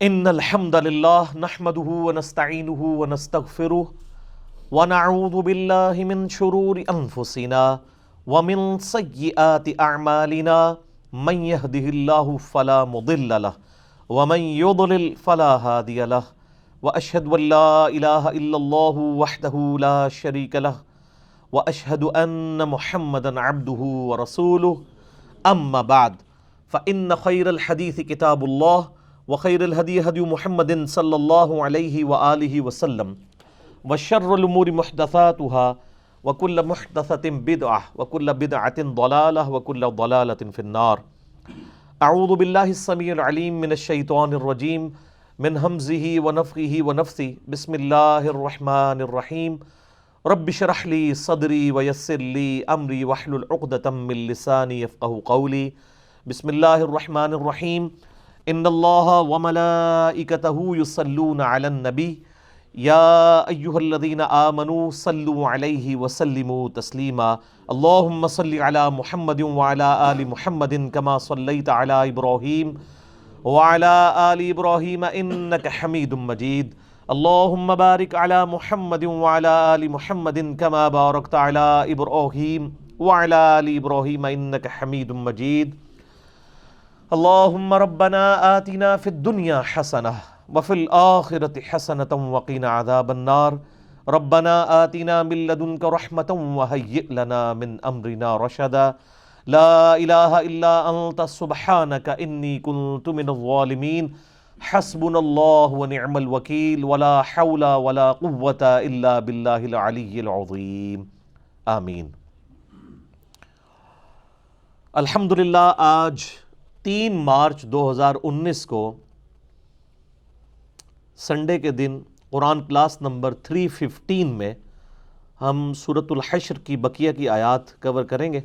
ان الحمد للہ نحمده ونستعینه ونستغفره ونعوذ باللہ من شرور انفسنا ومن سیئات اعمالنا من يهده الله فلا مضل له ومن يضلل فلا هادي له واشهد ان لا اله الا الله وحده لا شريك له واشهد ان محمدا عبده ورسوله اما بعد فان خير الحديث كتاب الله وخير الهدي هدي محمد صلى الله عليه وآله وسلم وشر الأمور محدثاتها وكل محدثة بدعة وكل بدعة ضلالة وكل ضلالة في النار. أعوذ بالله السميع العليم من الشيطان الرجيم من همزه ونفخه ونفثه. بسم الله الرحمن الرحيم. رب اشرح لي صدري ويسر لي أمري واحلل عقدة من لساني يفقهوا قولي. بسم الله الرحمن الرحيم. ان اللہ وملائکتہ یصلون علی النبی یا ایہا الذین آمنوا صلوا علیہ وسلموا تسلیما. اللہم صل علی محمد وعلی آل محمد کما صلیت علی ابراہیم وعلی آل ابراہیم انک حمید مجید. اللہم بارک علی محمد وعلی آل محمد کما بارکت علی ابراہیم وعلی آل ابراہیم انک حمید مجید. اللہم ربنا آتنا فی الدنیا حسنہ وفی الآخرۃ حسنۃ وقنا عذاب النار. ربنا آتنا من لدنک رحمۃ وہیئ لنا من امرنا رشدا. لا الہ الا انت سبحانک انی کنت من الظالمین. حسبنا اللہ ونعم الوکیل ولا حول ولا قوة الا باللہ العلی العظیم. آمین. الحمدللہ آج 3 مارچ 2019 کو سنڈے کے دن قرآن کلاس نمبر 315 میں ہم سورۃ الحشر کی بقیہ کی آیات کور کریں گے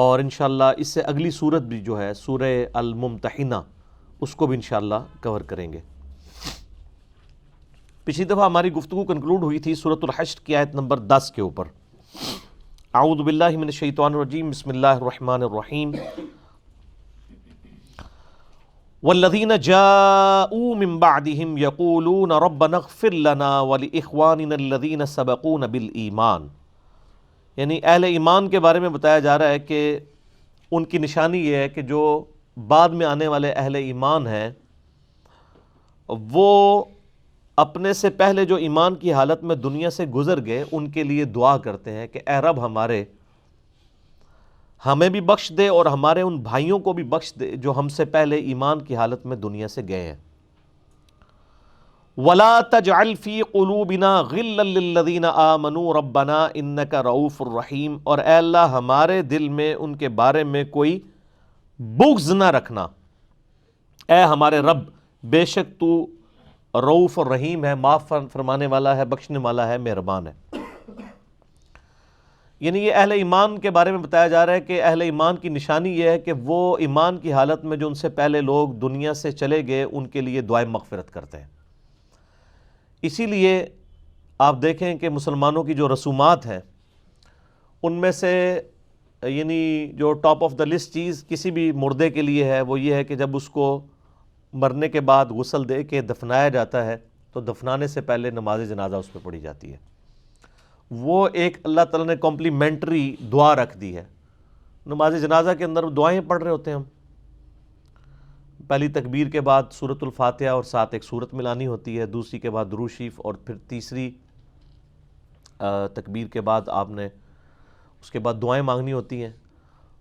اور انشاءاللہ اس سے اگلی سورت بھی جو ہے سورہ الممتحنہ اس کو بھی انشاءاللہ کور کریں گے. پچھلی دفعہ ہماری گفتگو کنکلوڈ ہوئی تھی سورۃ الحشر کی آیت نمبر 10 کے اوپر. اعوذ باللہ من الشیطان الرجیم. بسم اللہ الرحمن الرحیم. والذین جاءوا من بعدهم یقولون ربنا اغفر لنا ولإخواننا الذین سبقونا بالایمان. یعنی اہل ایمان کے بارے میں بتایا جا رہا ہے کہ ان کی نشانی یہ ہے کہ جو بعد میں آنے والے اہل ایمان ہیں وہ اپنے سے پہلے جو ایمان کی حالت میں دنیا سے گزر گئے ان کے لیے دعا کرتے ہیں کہ اے رب ہمیں بھی بخش دے اور ہمارے ان بھائیوں کو بھی بخش دے جو ہم سے پہلے ایمان کی حالت میں دنیا سے گئے ہیں. وَلَا تَجْعَلْ فِي قُلُوبِنَا غِلًّا لِّلَّذِينَ آمَنُوا رَبَّنَا إِنَّكَ رَءُوفٌ رَحِيمٌ. اور اے اللہ ہمارے دل میں ان کے بارے میں کوئی بغض نہ رکھنا. اے ہمارے رب بے شک تو رؤوف اور رحیم ہے، معاف فرمانے والا ہے، بخشنے والا ہے، مہربان ہے. یعنی یہ اہل ایمان کے بارے میں بتایا جا رہا ہے کہ اہل ایمان کی نشانی یہ ہے کہ وہ ایمان کی حالت میں جو ان سے پہلے لوگ دنیا سے چلے گئے ان کے لیے دعائیں مغفرت کرتے ہیں. اسی لیے آپ دیکھیں کہ مسلمانوں کی جو رسومات ہیں ان میں سے یعنی جو ٹاپ آف دا لسٹ چیز کسی بھی مردے کے لیے ہے وہ یہ ہے کہ جب اس کو مرنے کے بعد غسل دے کے دفنایا جاتا ہے تو دفنانے سے پہلے نماز جنازہ اس پہ پڑھی جاتی ہے. وہ ایک اللہ تعالیٰ نے کمپلیمنٹری دعا رکھ دی ہے. نماز جنازہ کے اندر دعائیں پڑھ رہے ہوتے ہیں ہم. پہلی تکبیر کے بعد سورۃ الفاتحہ اور ساتھ ایک سورت ملانی ہوتی ہے، دوسری کے بعد درود شریف اور پھر تیسری تکبیر کے بعد آپ نے اس کے بعد دعائیں مانگنی ہوتی ہیں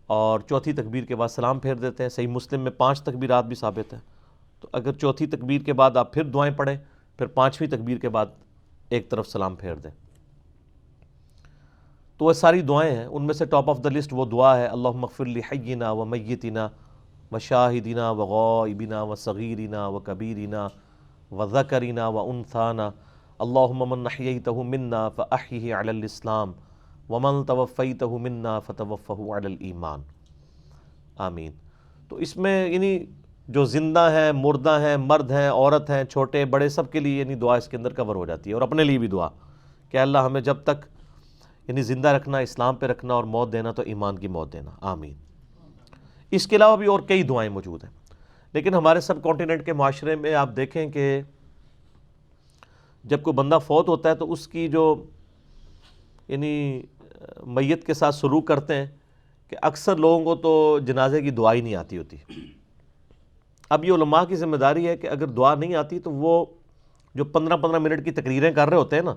اور چوتھی تکبیر کے بعد سلام پھیر دیتے ہیں. صحیح مسلم میں 5 تکبیرات بھی ثابت ہیں. تو اگر چوتھی تکبیر کے بعد آپ پھر دعائیں پڑھیں پھر 5ویں تکبیر کے بعد ایک طرف سلام پھیر دیں. تو وہ ساری دعائیں ہیں. ان میں سے ٹاپ آف دا لسٹ وہ دعا ہے اللہم اغفر لحینا و میتنا و شاہدنا و غائبنا و صغیرنا و کبیرنا و ذکرنا و انثانا اللہم من احییتہ منا فاحیہ علی الاسلام ومن توفیتہ منا فتوفہ علی الایمان. آمین. تو اس میں یعنی جو زندہ ہیں، مردہ ہیں، مرد ہیں، عورت ہیں، چھوٹے بڑے سب کے لیے یعنی دعا اس کے اندر کور ہو جاتی ہے. اور اپنے لیے بھی دعا کہ اللہ ہمیں جب تک یعنی زندہ رکھنا، اسلام پہ رکھنا اور موت دینا تو ایمان کی موت دینا. آمین. اس کے علاوہ بھی اور کئی دعائیں موجود ہیں. لیکن ہمارے سب کانٹیننٹ کے معاشرے میں آپ دیکھیں کہ جب کوئی بندہ فوت ہوتا ہے تو اس کی جو یعنی میت کے ساتھ سلوک کرتے ہیں کہ اکثر لوگوں کو تو جنازے کی دعا ہی نہیں آتی ہوتی. اب یہ علماء کی ذمہ داری ہے کہ اگر دعا نہیں آتی تو وہ جو 15 منٹ کی تقریریں کر رہے ہوتے ہیں نا،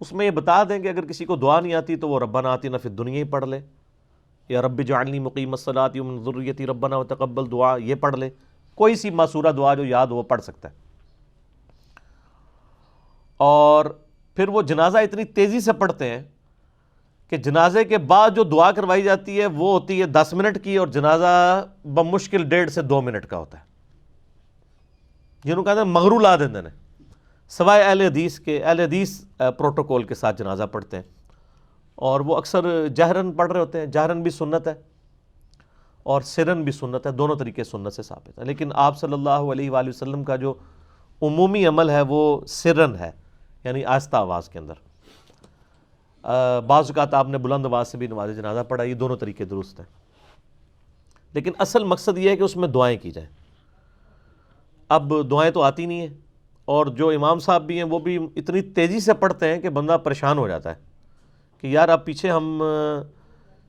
اس میں یہ بتا دیں کہ اگر کسی کو دعا نہیں آتی تو وہ ربنا آتنا فی الدنیا ہی پڑھ لے، یا رب اجعلنی مقیم الصلاۃ ومن ذریتی ربنا وتقبل دعا یہ پڑھ لے. کوئی سی ماسورہ دعا جو یاد ہو وہ پڑھ سکتا ہے. اور پھر وہ جنازہ اتنی تیزی سے پڑھتے ہیں کہ جنازے کے بعد جو دعا کروائی جاتی ہے وہ ہوتی ہے 10 منٹ کی، اور جنازہ بمشکل 1.5 سے 2 منٹ کا ہوتا ہے، جنہوں کہتے ہیں مغرو لا دیندے نے. سوائے اہل حدیث کے، اہل حدیث پروٹوکول کے ساتھ جنازہ پڑھتے ہیں، اور وہ اکثر جہرن پڑھ رہے ہوتے ہیں. جہرن بھی سنت ہے اور سرن بھی سنت ہے، دونوں طریقے سنت سے ثابت ہے. لیکن آپ صلی اللہ علیہ وآلہ وسلم کا جو عمومی عمل ہے وہ سرن ہے، یعنی آہستہ آواز کے اندر. بعض اوقات آپ نے بلند آواز سے بھی نماز جنازہ پڑھا، یہ دونوں طریقے درست ہیں. لیکن اصل مقصد یہ ہے کہ اس میں دعائیں کی جائیں. اب دعائیں تو آتی نہیں ہیں، اور جو امام صاحب بھی ہیں وہ بھی اتنی تیزی سے پڑھتے ہیں کہ بندہ پریشان ہو جاتا ہے کہ یار اب پیچھے ہم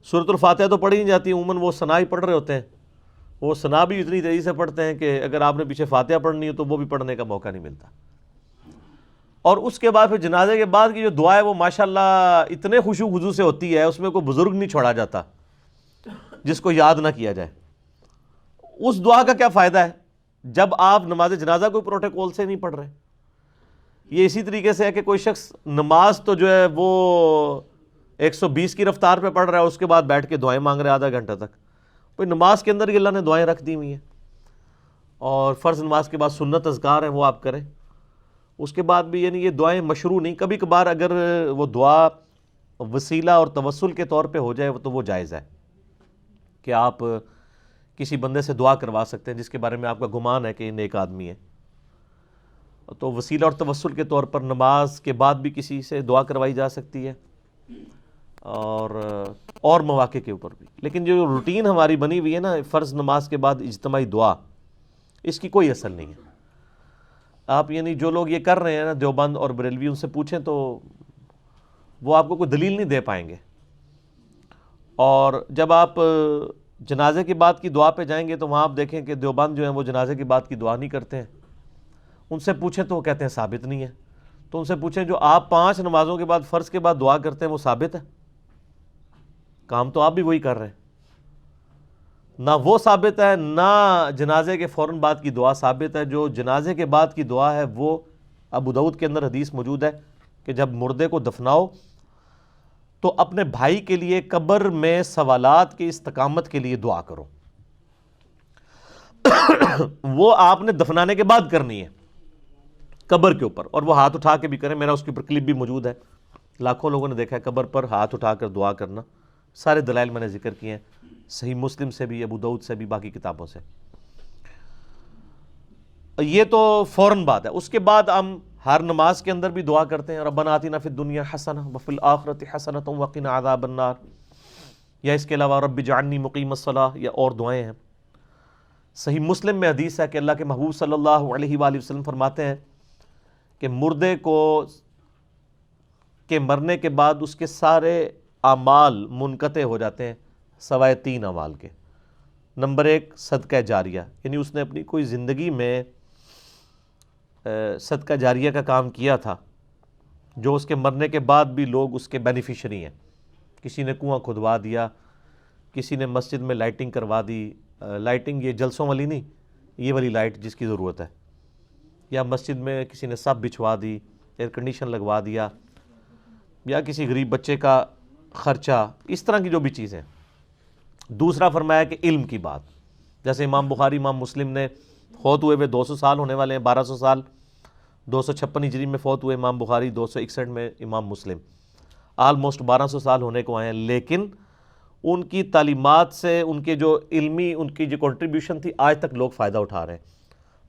سورۃ الفاتحہ تو پڑھی نہیں جاتی، عموماً وہ ثنا ہی پڑھ رہے ہوتے ہیں. وہ ثنا بھی اتنی تیزی سے پڑھتے ہیں کہ اگر آپ نے پیچھے فاتحہ پڑھنی ہے تو وہ بھی پڑھنے کا موقع نہیں ملتا. اور اس کے بعد پھر جنازے کے بعد کی جو دعا ہے وہ ماشاءاللہ اتنے خشوع و خضوع سے ہوتی ہے، اس میں کوئی بزرگ نہیں چھوڑا جاتا جس کو یاد نہ کیا جائے. اس دعا کا کیا فائدہ ہے جب آپ نماز جنازہ کوئی پروٹوکول سے نہیں پڑھ رہے؟ یہ اسی طریقے سے ہے کہ کوئی شخص نماز تو جو ہے وہ 120 کی رفتار پہ پڑھ رہا ہے، اس کے بعد بیٹھ کے دعائیں مانگ رہا ہے آدھا گھنٹہ تک. کوئی نماز کے اندر ہی اللہ نے دعائیں رکھ دی ہوئی ہیں، اور فرض نماز کے بعد سنت اذکار ہیں وہ آپ کریں. اس کے بعد بھی یعنی یہ دعائیں مشروع نہیں. کبھی کبھار اگر وہ دعا وسیلہ اور توسل کے طور پہ ہو جائے تو وہ جائز ہے کہ آپ کسی بندے سے دعا کروا سکتے ہیں جس کے بارے میں آپ کا گمان ہے کہ یہ نیک آدمی ہے. تو وسیلہ اور توسل کے طور پر نماز کے بعد بھی کسی سے دعا کروائی جا سکتی ہے، اور مواقع کے اوپر بھی. لیکن جو روٹین ہماری بنی ہوئی ہے نا فرض نماز کے بعد اجتماعی دعا، اس کی کوئی اصل نہیں ہے. آپ یعنی جو لوگ یہ کر رہے ہیں نا دیوبند اور بریلوی، ان سے پوچھیں تو وہ آپ کو کوئی دلیل نہیں دے پائیں گے. اور جب آپ جنازے کی بات کی دعا پہ جائیں گے تو وہاں آپ دیکھیں کہ دیوبند جو ہیں وہ جنازے کی بات کی دعا نہیں کرتے ہیں. ان سے پوچھیں تو وہ کہتے ہیں ثابت نہیں ہے. تو ان سے پوچھیں جو آپ 5 نمازوں کے بعد فرض کے بعد دعا کرتے ہیں وہ ثابت ہے؟ کام تو آپ بھی وہی کر رہے ہیں. نہ وہ ثابت ہے، نہ جنازے کے فوراً بعد کی دعا ثابت ہے. جو جنازے کے بعد کی دعا ہے وہ ابو داؤد کے اندر حدیث موجود ہے کہ جب مردے کو دفناؤ تو اپنے بھائی کے لیے قبر میں سوالات کی استقامت کے لیے دعا کرو. وہ آپ نے دفنانے کے بعد کرنی ہے قبر کے اوپر، اور وہ ہاتھ اٹھا کے بھی کریں. میرا اس کے اوپر کلپ بھی موجود ہے، لاکھوں لوگوں نے دیکھا ہے قبر پر ہاتھ اٹھا کر دعا کرنا. سارے دلائل میں نے ذکر کیے ہیں، صحیح مسلم سے بھی، ابو داؤد سے بھی، باقی کتابوں سے. یہ تو فوراً بات ہے. اس کے بعد ہم ہر نماز کے اندر بھی دعا کرتے ہیں ربنا آتنا فی الدنیا حسنہ وفی الآخرۃ حسنۃ وقنا عذاب النار، یا اس کے علاوہ رب اجعلنی مقیم الصلاۃ، یا اور دعائیں ہیں. صحیح مسلم میں حدیث ہے کہ اللہ کے محبوب صلی اللہ علیہ وآلہ وسلم فرماتے ہیں کہ مردے کو کے مرنے کے بعد اس کے سارے اعمال منقطع ہو جاتے ہیں سوائے 3 اعمال کے. نمبر 1 صدقہ جاریہ، یعنی اس نے اپنی کوئی زندگی میں صدقہ جاریہ کا کام کیا تھا جو اس کے مرنے کے بعد بھی لوگ اس کے بینیفیشری ہیں. کسی نے کنواں کھدوا دیا، کسی نے مسجد میں لائٹنگ کروا دی. لائٹنگ یہ جلسوں والی نہیں، یہ والی لائٹ جس کی ضرورت ہے. یا مسجد میں کسی نے سب بچھوا دی، ایئر کنڈیشن لگوا دیا، یا کسی غریب بچے کا خرچہ، اس طرح کی جو بھی چیزیں. دوسرا فرمایا کہ علم کی بات، جیسے امام بخاری امام مسلم نے فوت ہوئے 200 سال ہونے والے ہیں، 1200 سال، 256 ہجری میں فوت ہوئے امام بخاری، 261 میں امام مسلم، آلموسٹ 1200 سال ہونے کو آئے ہیں. لیکن ان کی تعلیمات سے، ان کے جو علمی ان کی جو کنٹریبیوشن تھی، آج تک لوگ فائدہ اٹھا رہے ہیں.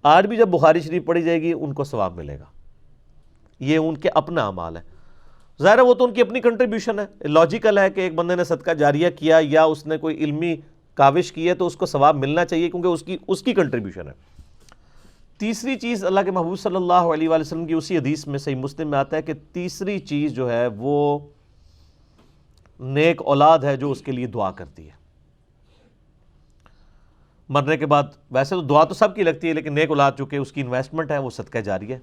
آج بھی جب بخاری شریف پڑھی جائے گی ان کو ثواب ملے گا. یہ ان کے اپنا اعمال ہے. ظاہر ہے وہ تو ان کی اپنی کنٹریبیوشن ہے. لاجیکل ہے کہ ایک بندے نے صدقہ جاریہ کیا یا اس نے کوئی علمی کاوش کی ہے تو اس کو ثواب ملنا چاہیے کیونکہ اس کی کنٹریبیوشن ہے۔ تیسری چیز اللہ کے محبوب صلی اللہ علیہ وآلہ وسلم کی اسی حدیث میں صحیح مسلم میں آتا ہے کہ تیسری چیز جو ہے وہ نیک اولاد ہے جو اس کے لیے دعا کرتی ہے مرنے کے بعد۔ ویسے تو دعا تو سب کی لگتی ہے، لیکن نیک اولاد چونکہ اس کی انویسٹمنٹ ہے، وہ صدقہ جاری ہے۔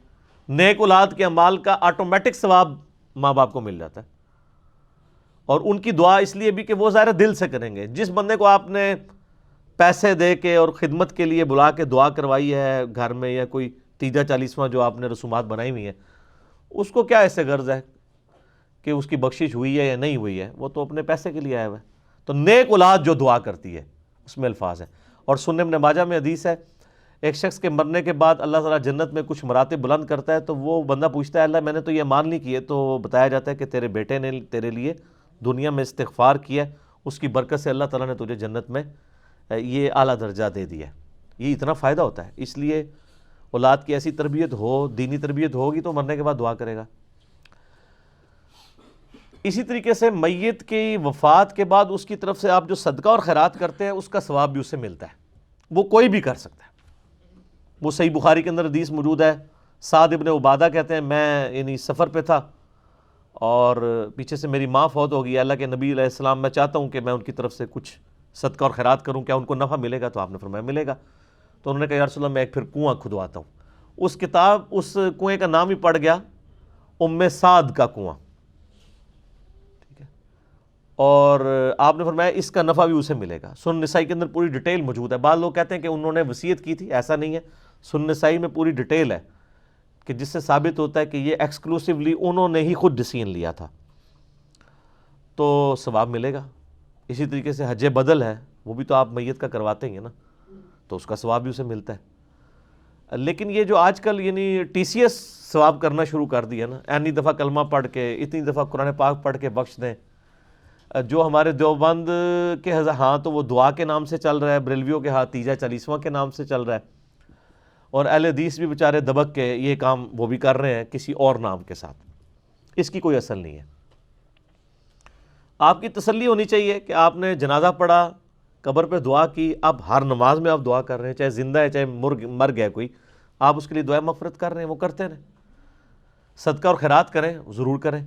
نیک اولاد کے اعمال کا آٹومیٹک ثواب ماں باپ کو مل جاتا ہے، اور ان کی دعا اس لیے بھی کہ وہ ظاہر دل سے کریں گے۔ جس بندے کو آپ نے پیسے دے کے اور خدمت کے لیے بلا کے دعا کروائی ہے گھر میں، یا کوئی تیجا چالیسواں جو آپ نے رسومات بنائی ہوئی ہیں، اس کو کیا ایسے غرض ہے کہ اس کی بخشش ہوئی ہے یا نہیں ہوئی ہے؟ وہ تو اپنے پیسے کے لیے آیا ہوا ہے۔ تو نیک اولاد جو دعا کرتی ہے اس میں الفاظ ہیں۔ اور سنن ابن ماجہ میں حدیث ہے، ایک شخص کے مرنے کے بعد اللہ تعالیٰ جنت میں کچھ مراتب بلند کرتا ہے، تو وہ بندہ پوچھتا ہے اللہ میں نے تو یہ اعمال نہیں کیے، تو بتایا جاتا ہے کہ تیرے بیٹے نے تیرے لیے دنیا میں استغفار کیا، اس کی برکت سے اللہ تعالیٰ نے تجھے جنت میں یہ اعلیٰ درجہ دے دیا۔ یہ اتنا فائدہ ہوتا ہے، اس لیے اولاد کی ایسی تربیت ہو، دینی تربیت ہوگی تو مرنے کے بعد دعا کرے گا۔ اسی طریقے سے میت کی وفات کے بعد اس کی طرف سے آپ جو صدقہ اور خیرات کرتے ہیں اس کا ثواب بھی اسے ملتا ہے، وہ کوئی بھی کر سکتا ہے۔ وہ صحیح بخاری کے اندر حدیث موجود ہے، سعد ابن عبادہ کہتے ہیں میں یعنی سفر پہ تھا اور پیچھے سے میری ماں فوت ہو گئی، اللہ کے نبی علیہ السلام میں چاہتا ہوں کہ میں ان کی طرف سے کچھ صدقہ اور خیرات کروں، کیا ان کو نفع ملے گا؟ تو آپ نے فرمایا ملے گا۔ تو انہوں نے کہا یا رسول اللہ میں ایک پھر کنواں کھدواتا ہوں۔ اس کنویں کا نام ہی پڑ گیا ام سعد کا کنواں، ٹھیک ہے، اور آپ نے فرمایا اس کا نفع بھی اسے ملے گا۔ سنن نسائی کے اندر پوری ڈیٹیل موجود ہے۔ بعض لوگ کہتے ہیں کہ انہوں نے وصیت کی تھی، ایسا نہیں ہے، سنن نسائی میں پوری ڈیٹیل ہے کہ جس سے ثابت ہوتا ہے کہ یہ ایکسکلوسیولی انہوں نے ہی خود ڈیسیژن لیا تھا، تو ثواب ملے گا۔ اسی طریقے سے حج بدل ہے، وہ بھی تو آپ میت کا کرواتے ہیں نا، تو اس کا ثواب بھی اسے ملتا ہے۔ لیکن یہ جو آج کل یعنی ٹی سی ایس ثواب کرنا شروع کر دیا نا، اتنی دفعہ کلمہ پڑھ کے، اتنی دفعہ قرآن پاک پڑھ کے بخش دیں، جو ہمارے دیوبند کے ہاں تو وہ دعا کے نام سے چل رہا ہے، بریلویوں کے ہاں تیجا چالیسواں کے نام سے چل رہا ہے، اور اہل حدیث بھی بیچارے دبک کے یہ کام وہ بھی کر رہے ہیں کسی اور نام کے ساتھ۔ اس کی کوئی اصل نہیں ہے۔ آپ کی تسلی ہونی چاہیے کہ آپ نے جنازہ پڑھا، قبر پہ دعا کی، اب ہر نماز میں آپ دعا کر رہے ہیں، چاہے زندہ ہے چاہے مر گیا کوئی، آپ اس کے لیے دعا مغفرت کر رہے ہیں، وہ کرتے رہیں۔ صدقہ اور خیرات کریں، ضرور کریں،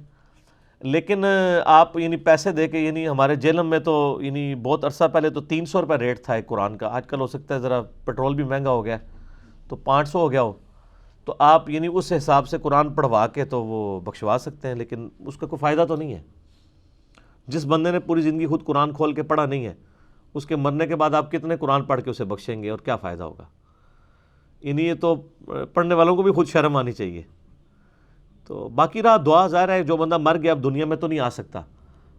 لیکن آپ یعنی پیسے دے کے، یعنی ہمارے جہلم میں تو یعنی بہت عرصہ پہلے تو 300 روپے ریٹ تھا ایک قرآن کا، آج کل ہو سکتا ہے ذرا پیٹرول بھی مہنگا ہو گیا تو 500 ہو گیا ہو، تو آپ یعنی اس حساب سے قرآن پڑھوا کے تو وہ بخشوا سکتے ہیں، لیکن اس کا کوئی فائدہ تو نہیں ہے۔ جس بندے نے پوری زندگی خود قرآن کھول کے پڑھا نہیں ہے، اس کے مرنے کے بعد آپ کتنے قرآن پڑھ کے اسے بخشیں گے اور کیا فائدہ ہوگا؟ یعنی یہ تو پڑھنے والوں کو بھی خود شرم آنی چاہیے۔ تو باقی رہا دعا، ظاہر ہے جو بندہ مر گیا اب دنیا میں تو نہیں آ سکتا،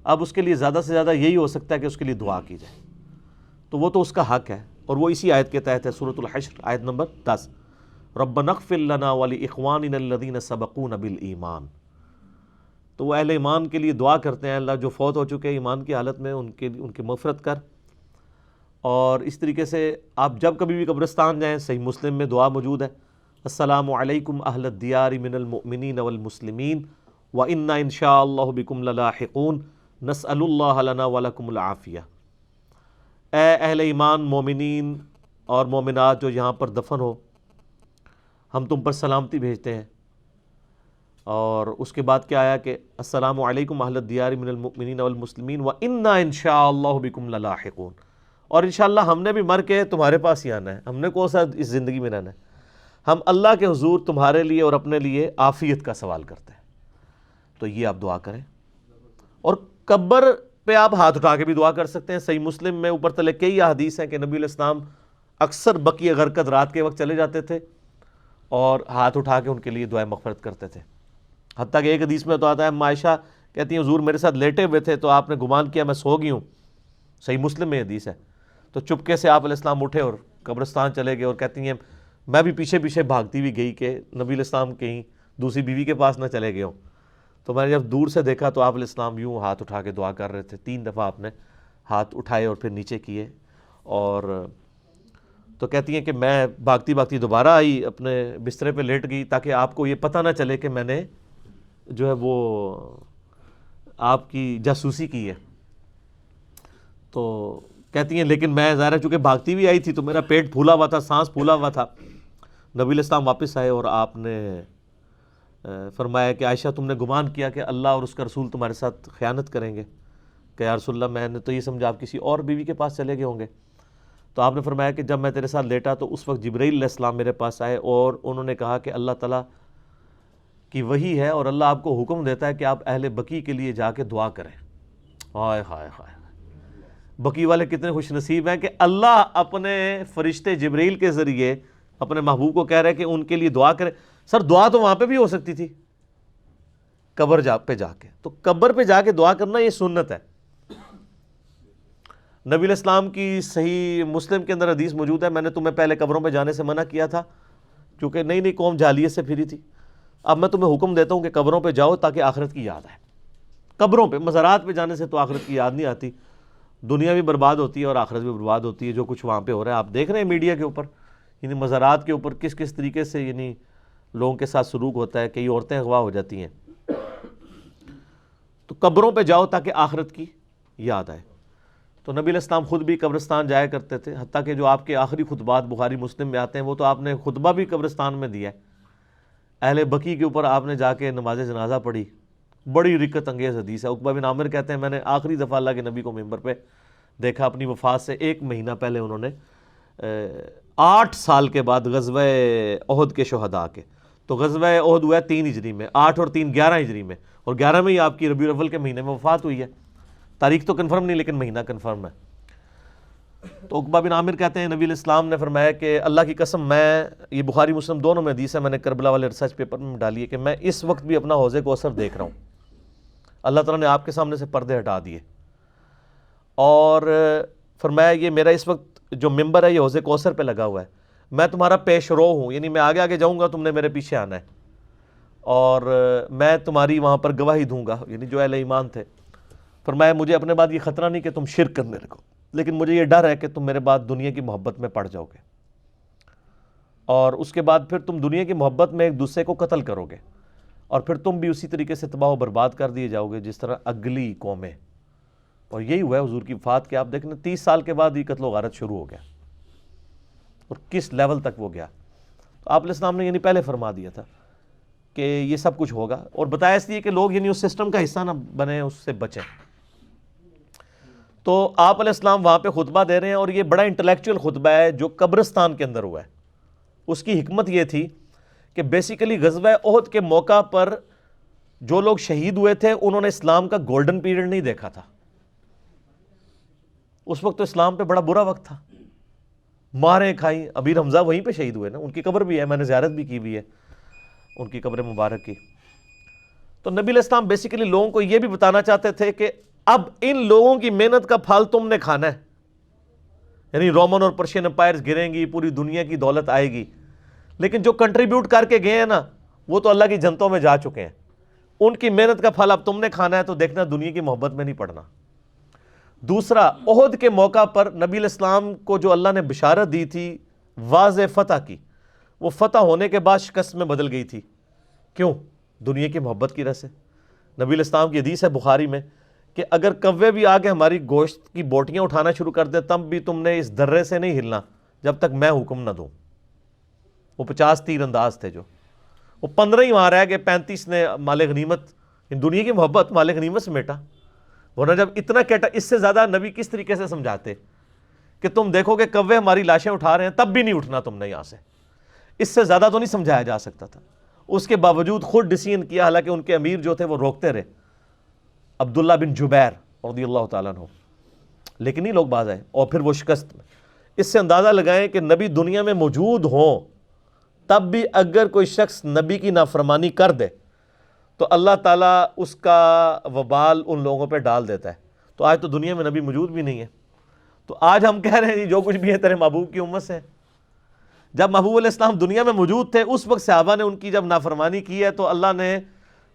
اب اس کے لیے زیادہ سے زیادہ یہی ہو سکتا ہے کہ اس کے لیے دعا کی جائے، تو وہ تو اس کا حق ہے، اور وہ اسی آیت کے تحت ہے، سورۃ الحشر آیت نمبر 10، ربنا اغفر لنا ولاخواننا الذین سبقونا بالایمان۔ تو وہ اہل ایمان کے لیے دعا کرتے ہیں، اللہ جو فوت ہو چکے ایمان کی حالت میں ان کی مغفرت کر۔ اور اس طریقے سے آپ جب کبھی بھی قبرستان جائیں، صحیح مسلم میں دعا موجود ہے، السلام علیکم اہل الدیار من المؤمنین والمسلمین وإنا ان شاء اللہ بکم للاحقون نسأل اللہ لنا ولکم العافیہ۔ اے اہل ایمان، مومنین اور مومنات جو یہاں پر دفن ہو، ہم تم پر سلامتی بھیجتے ہیں۔ اور اس کے بعد کیا آیا کہ السلام علیکم اہل الدیار من المؤمنین والمسلمین وإنا ان شاء اللہ بکم للاحقون، اور انشاءاللہ ہم نے بھی مر کے تمہارے پاس ہی آنا ہے، ہم نے کون سا اس زندگی میں رہنا ہے، ہم اللہ کے حضور تمہارے لیے اور اپنے لیے عافیت کا سوال کرتے ہیں۔ تو یہ آپ دعا کریں، اور قبر پہ آپ ہاتھ اٹھا کے بھی دعا کر سکتے ہیں۔ صحیح مسلم میں اوپر تلے کئی احادیث ہیں کہ نبی علیہ السلام اکثر بقیع غرقد رات کے وقت چلے جاتے تھے اور ہاتھ اٹھا کے ان کے لیے دعائیں مغفرت کرتے تھے۔ حتیٰ کہ ایک حدیث میں تو آتا ہے، عائشہ کہتی ہیں حضور میرے ساتھ لیٹے ہوئے تھے تو آپ نے گمان کیا میں سو گئی ہوں، صحیح مسلم میں حدیث ہے، تو چپکے سے آپ علیہ السلام اٹھے اور قبرستان چلے گئے، اور کہتی ہیں میں بھی پیچھے پیچھے بھاگتی ہوئی گئی کہ نبی علیہ السلام کہیں دوسری بیوی کے پاس نہ چلے گئے ہوں۔ تو میں نے جب دور سے دیکھا تو آپ علیہ السلام یوں ہاتھ اٹھا کے دعا کر رہے تھے، 3 دفعہ آپ نے ہاتھ اٹھائے اور پھر نیچے کیے، اور تو کہتی ہیں کہ میں بھاگتی بھاگتی دوبارہ آئی، اپنے بسترے پہ لیٹ گئی تاکہ آپ کو یہ پتہ نہ چلے کہ میں نے جو ہے وہ آپ کی جاسوسی کی ہے۔ تو کہتی ہیں لیکن میں ظاہر ہے چونکہ بھاگتی بھی آئی تھی تو میرا پیٹ پھولا ہوا تھا، سانس پھولا ہوا تھا۔ نبی علیہ السلام واپس آئے اور آپ نے فرمایا کہ عائشہ تم نے گمان کیا کہ اللہ اور اس کا رسول تمہارے ساتھ خیانت کریں گے؟ کہ یا رسول اللہ میں نے تو یہ سمجھا آپ کسی اور بیوی کے پاس چلے گئے ہوں گے۔ تو آپ نے فرمایا کہ جب میں تیرے ساتھ لیٹا تو اس وقت جبرائیل علیہ السلام میرے پاس آئے اور انہوں نے کہا کہ اللہ تعالیٰ کی وحی ہے اور اللہ آپ کو حکم دیتا ہے کہ آپ اہل بقی کے لیے جا کے دعا کریں۔ ہائے ہائے ہائے، بقی والے کتنے خوش نصیب ہیں کہ اللہ اپنے فرشتے جبرائیل کے ذریعے اپنے محبوب کو کہہ رہے کہ ان کے لیے دعا کریں۔ سر دعا تو وہاں پہ بھی ہو سکتی تھی، قبر پہ جا کے، تو قبر پہ جا کے دعا کرنا یہ سنت ہے۔ نبی علیہ السلام کی صحیح مسلم کے اندر حدیث موجود ہے، میں نے تمہیں پہلے قبروں پہ جانے سے منع کیا تھا کیونکہ نئی نئی قوم جاہلیت سے پھری تھی، اب میں تمہیں حکم دیتا ہوں کہ قبروں پہ جاؤ تاکہ آخرت کی یاد آئے۔ قبروں پہ، مزارات پہ جانے سے تو آخرت کی یاد نہیں آتی، دنیا بھی برباد ہوتی ہے اور آخرت بھی برباد ہوتی ہے۔ جو کچھ وہاں پہ ہو رہا ہے آپ دیکھ رہے ہیں میڈیا کے اوپر، یعنی مزارات کے اوپر کس کس طریقے سے یعنی لوگوں کے ساتھ سلوک ہوتا ہے، کئی عورتیں اغوا ہو جاتی ہیں۔ تو قبروں پہ جاؤ تاکہ آخرت کی یاد آئے۔ تو نبی علیہ السلام خود بھی قبرستان جایا کرتے تھے، حتیٰ کہ جو آپ کے آخری خطبات بخاری مسلم میں آتے ہیں وہ تو آپ نے خطبہ بھی قبرستان میں دیا ہے۔ اہل بقی کے اوپر آپ نے جا کے نماز جنازہ پڑھی، بڑی رکت انگیز حدیث ہے۔ عقبہ بن عامر کہتے ہیں میں نے آخری دفعہ اللہ کے نبی کو ممبر پہ دیکھا اپنی وفات سے 1 مہینہ پہلے، انہوں نے 8 سال کے بعد غزوہ احد کے شہداء کے، تو غزوہ احد ہوا ہے 3 ہجری میں، 8 اور 3 11 ہجری میں، اور 11 میں ہی آپ کی ربیع الاول کے مہینے میں وفات ہوئی ہے۔ تاریخ تو کنفرم نہیں لیکن مہینہ کنفرم ہے۔ تو عقبہ بن عامر کہتے ہیں نبی علیہ السلام نے فرمایا کہ اللہ کی قسم میں، یہ بخاری مسلم دونوں میں حدیث ہے، میں نے کربلا والے ریسرچ پیپر میں ڈالی ہے کہ میں اس وقت بھی اپنا حوض کوثر دیکھ رہا ہوں، اللہ تعالیٰ نے آپ کے سامنے سے پردے ہٹا دیے، اور فرمایا یہ میرا اس وقت جو ممبر ہے یہ حوض کوثر پہ لگا ہوا ہے، میں تمہارا پیش رو ہوں، یعنی میں آگے آگے جاؤں گا تم نے میرے پیچھے آنا ہے، اور میں تمہاری وہاں پر گواہی دوں گا، یعنی جو اہل ایمان تھے۔ فرمایا مجھے اپنے بعد یہ خطرہ نہیں کہ تم شرک کرنے لگو، لیکن مجھے یہ ڈر ہے کہ تم میرے بعد دنیا کی محبت میں پڑ جاؤ گے، اور اس کے بعد پھر تم دنیا کی محبت میں ایک دوسرے کو قتل کرو گے، اور پھر تم بھی اسی طریقے سے تباہ و برباد کر دیے جاؤ گے جس طرح اگلی قومیں۔ اور یہی ہوا ہے حضور کی وفات کے، آپ دیکھیں 30 سال کے بعد یہ قتل و غارت شروع ہو گیا، اور کس لیول تک وہ گیا۔ تو آپ علیہ السلام نے یعنی پہلے فرما دیا تھا کہ یہ سب کچھ ہوگا، اور بتایا اس لیے کہ لوگ یعنی اس سسٹم کا حصہ نہ بنیں، اس سے بچیں۔ تو آپ علیہ السلام وہاں پہ خطبہ دے رہے ہیں، اور یہ بڑا انٹلیکچوئل خطبہ ہے جو قبرستان کے اندر ہوا ہے۔ اس کی حکمت یہ تھی کہ بیسیکلی غزوہ احد کے موقع پر جو لوگ شہید ہوئے تھے انہوں نے اسلام کا گولڈن پیریڈ نہیں دیکھا تھا، اس وقت تو اسلام پہ بڑا برا وقت تھا، ماریں کھائیں۔ ابیر حمزہ وہیں پہ شہید ہوئے نا، ان کی قبر بھی ہے، میں نے زیارت بھی کی ہوئی ہے ان کی قبر مبارک کی۔ تو نبی علیہ السلام بیسیکلی لوگوں کو یہ بھی بتانا چاہتے تھے کہ اب ان لوگوں کی محنت کا پھل تم نے کھانا ہے، یعنی رومن اور پرشین امپائرز گریں گی، پوری دنیا کی دولت آئے گی، لیکن جو کنٹریبیوٹ کر کے گئے ہیں نا وہ تو اللہ کی جنتوں میں جا چکے ہیں، ان کی محنت کا پھل اب تم نے کھانا ہے، تو دیکھنا دنیا کی محبت میں نہیں پڑنا۔ دوسرا، احد کے موقع پر نبی علیہ السلام کو جو اللہ نے بشارت دی تھی واضح فتح کی، وہ فتح ہونے کے بعد شکست میں بدل گئی تھی۔ کیوں؟ دنیا کی محبت کی وجہ سے۔ نبی علیہ السلام کی حدیث ہے بخاری میں کہ اگر کوے بھی آ کے ہماری گوشت کی بوٹیاں اٹھانا شروع کر دے تب بھی تم نے اس درے سے نہیں ہلنا جب تک میں حکم نہ دوں۔ وہ 50 تیر انداز تھے، جو وہ 15 ہی وہاں رہ گئے، 35 نے مال غنیمت، دنیا کی محبت مال غنیمت سمیٹا۔ ورنہ جب اتنا کیٹا، اس سے زیادہ نبی کس طریقے سے سمجھاتے کہ تم دیکھو کہ کوے ہماری لاشیں اٹھا رہے ہیں تب بھی نہیں اٹھنا تم نے یہاں سے، اس سے زیادہ تو نہیں سمجھایا جا سکتا تھا۔ اس کے باوجود خود ڈیسیژن کیا، حالانکہ ان کے امیر جو تھے وہ روکتے رہے، عبداللہ بن جبیر رضی اللہ تعالیٰ عنہ، لیکن نہیں لوگ باز آئے، اور پھر وہ شکست میں۔ اس سے اندازہ لگائیں کہ نبی دنیا میں موجود ہوں تب بھی اگر کوئی شخص نبی کی نافرمانی کر دے تو اللہ تعالیٰ اس کا وبال ان لوگوں پہ ڈال دیتا ہے۔ تو آج تو دنیا میں نبی موجود بھی نہیں ہے، تو آج ہم کہہ رہے ہیں جی جو کچھ بھی ہے تیرے محبوب کی امت سے۔ جب محبوب علیہ السلام دنیا میں موجود تھے اس وقت صحابہ نے ان کی جب نافرمانی کی ہے تو اللہ نے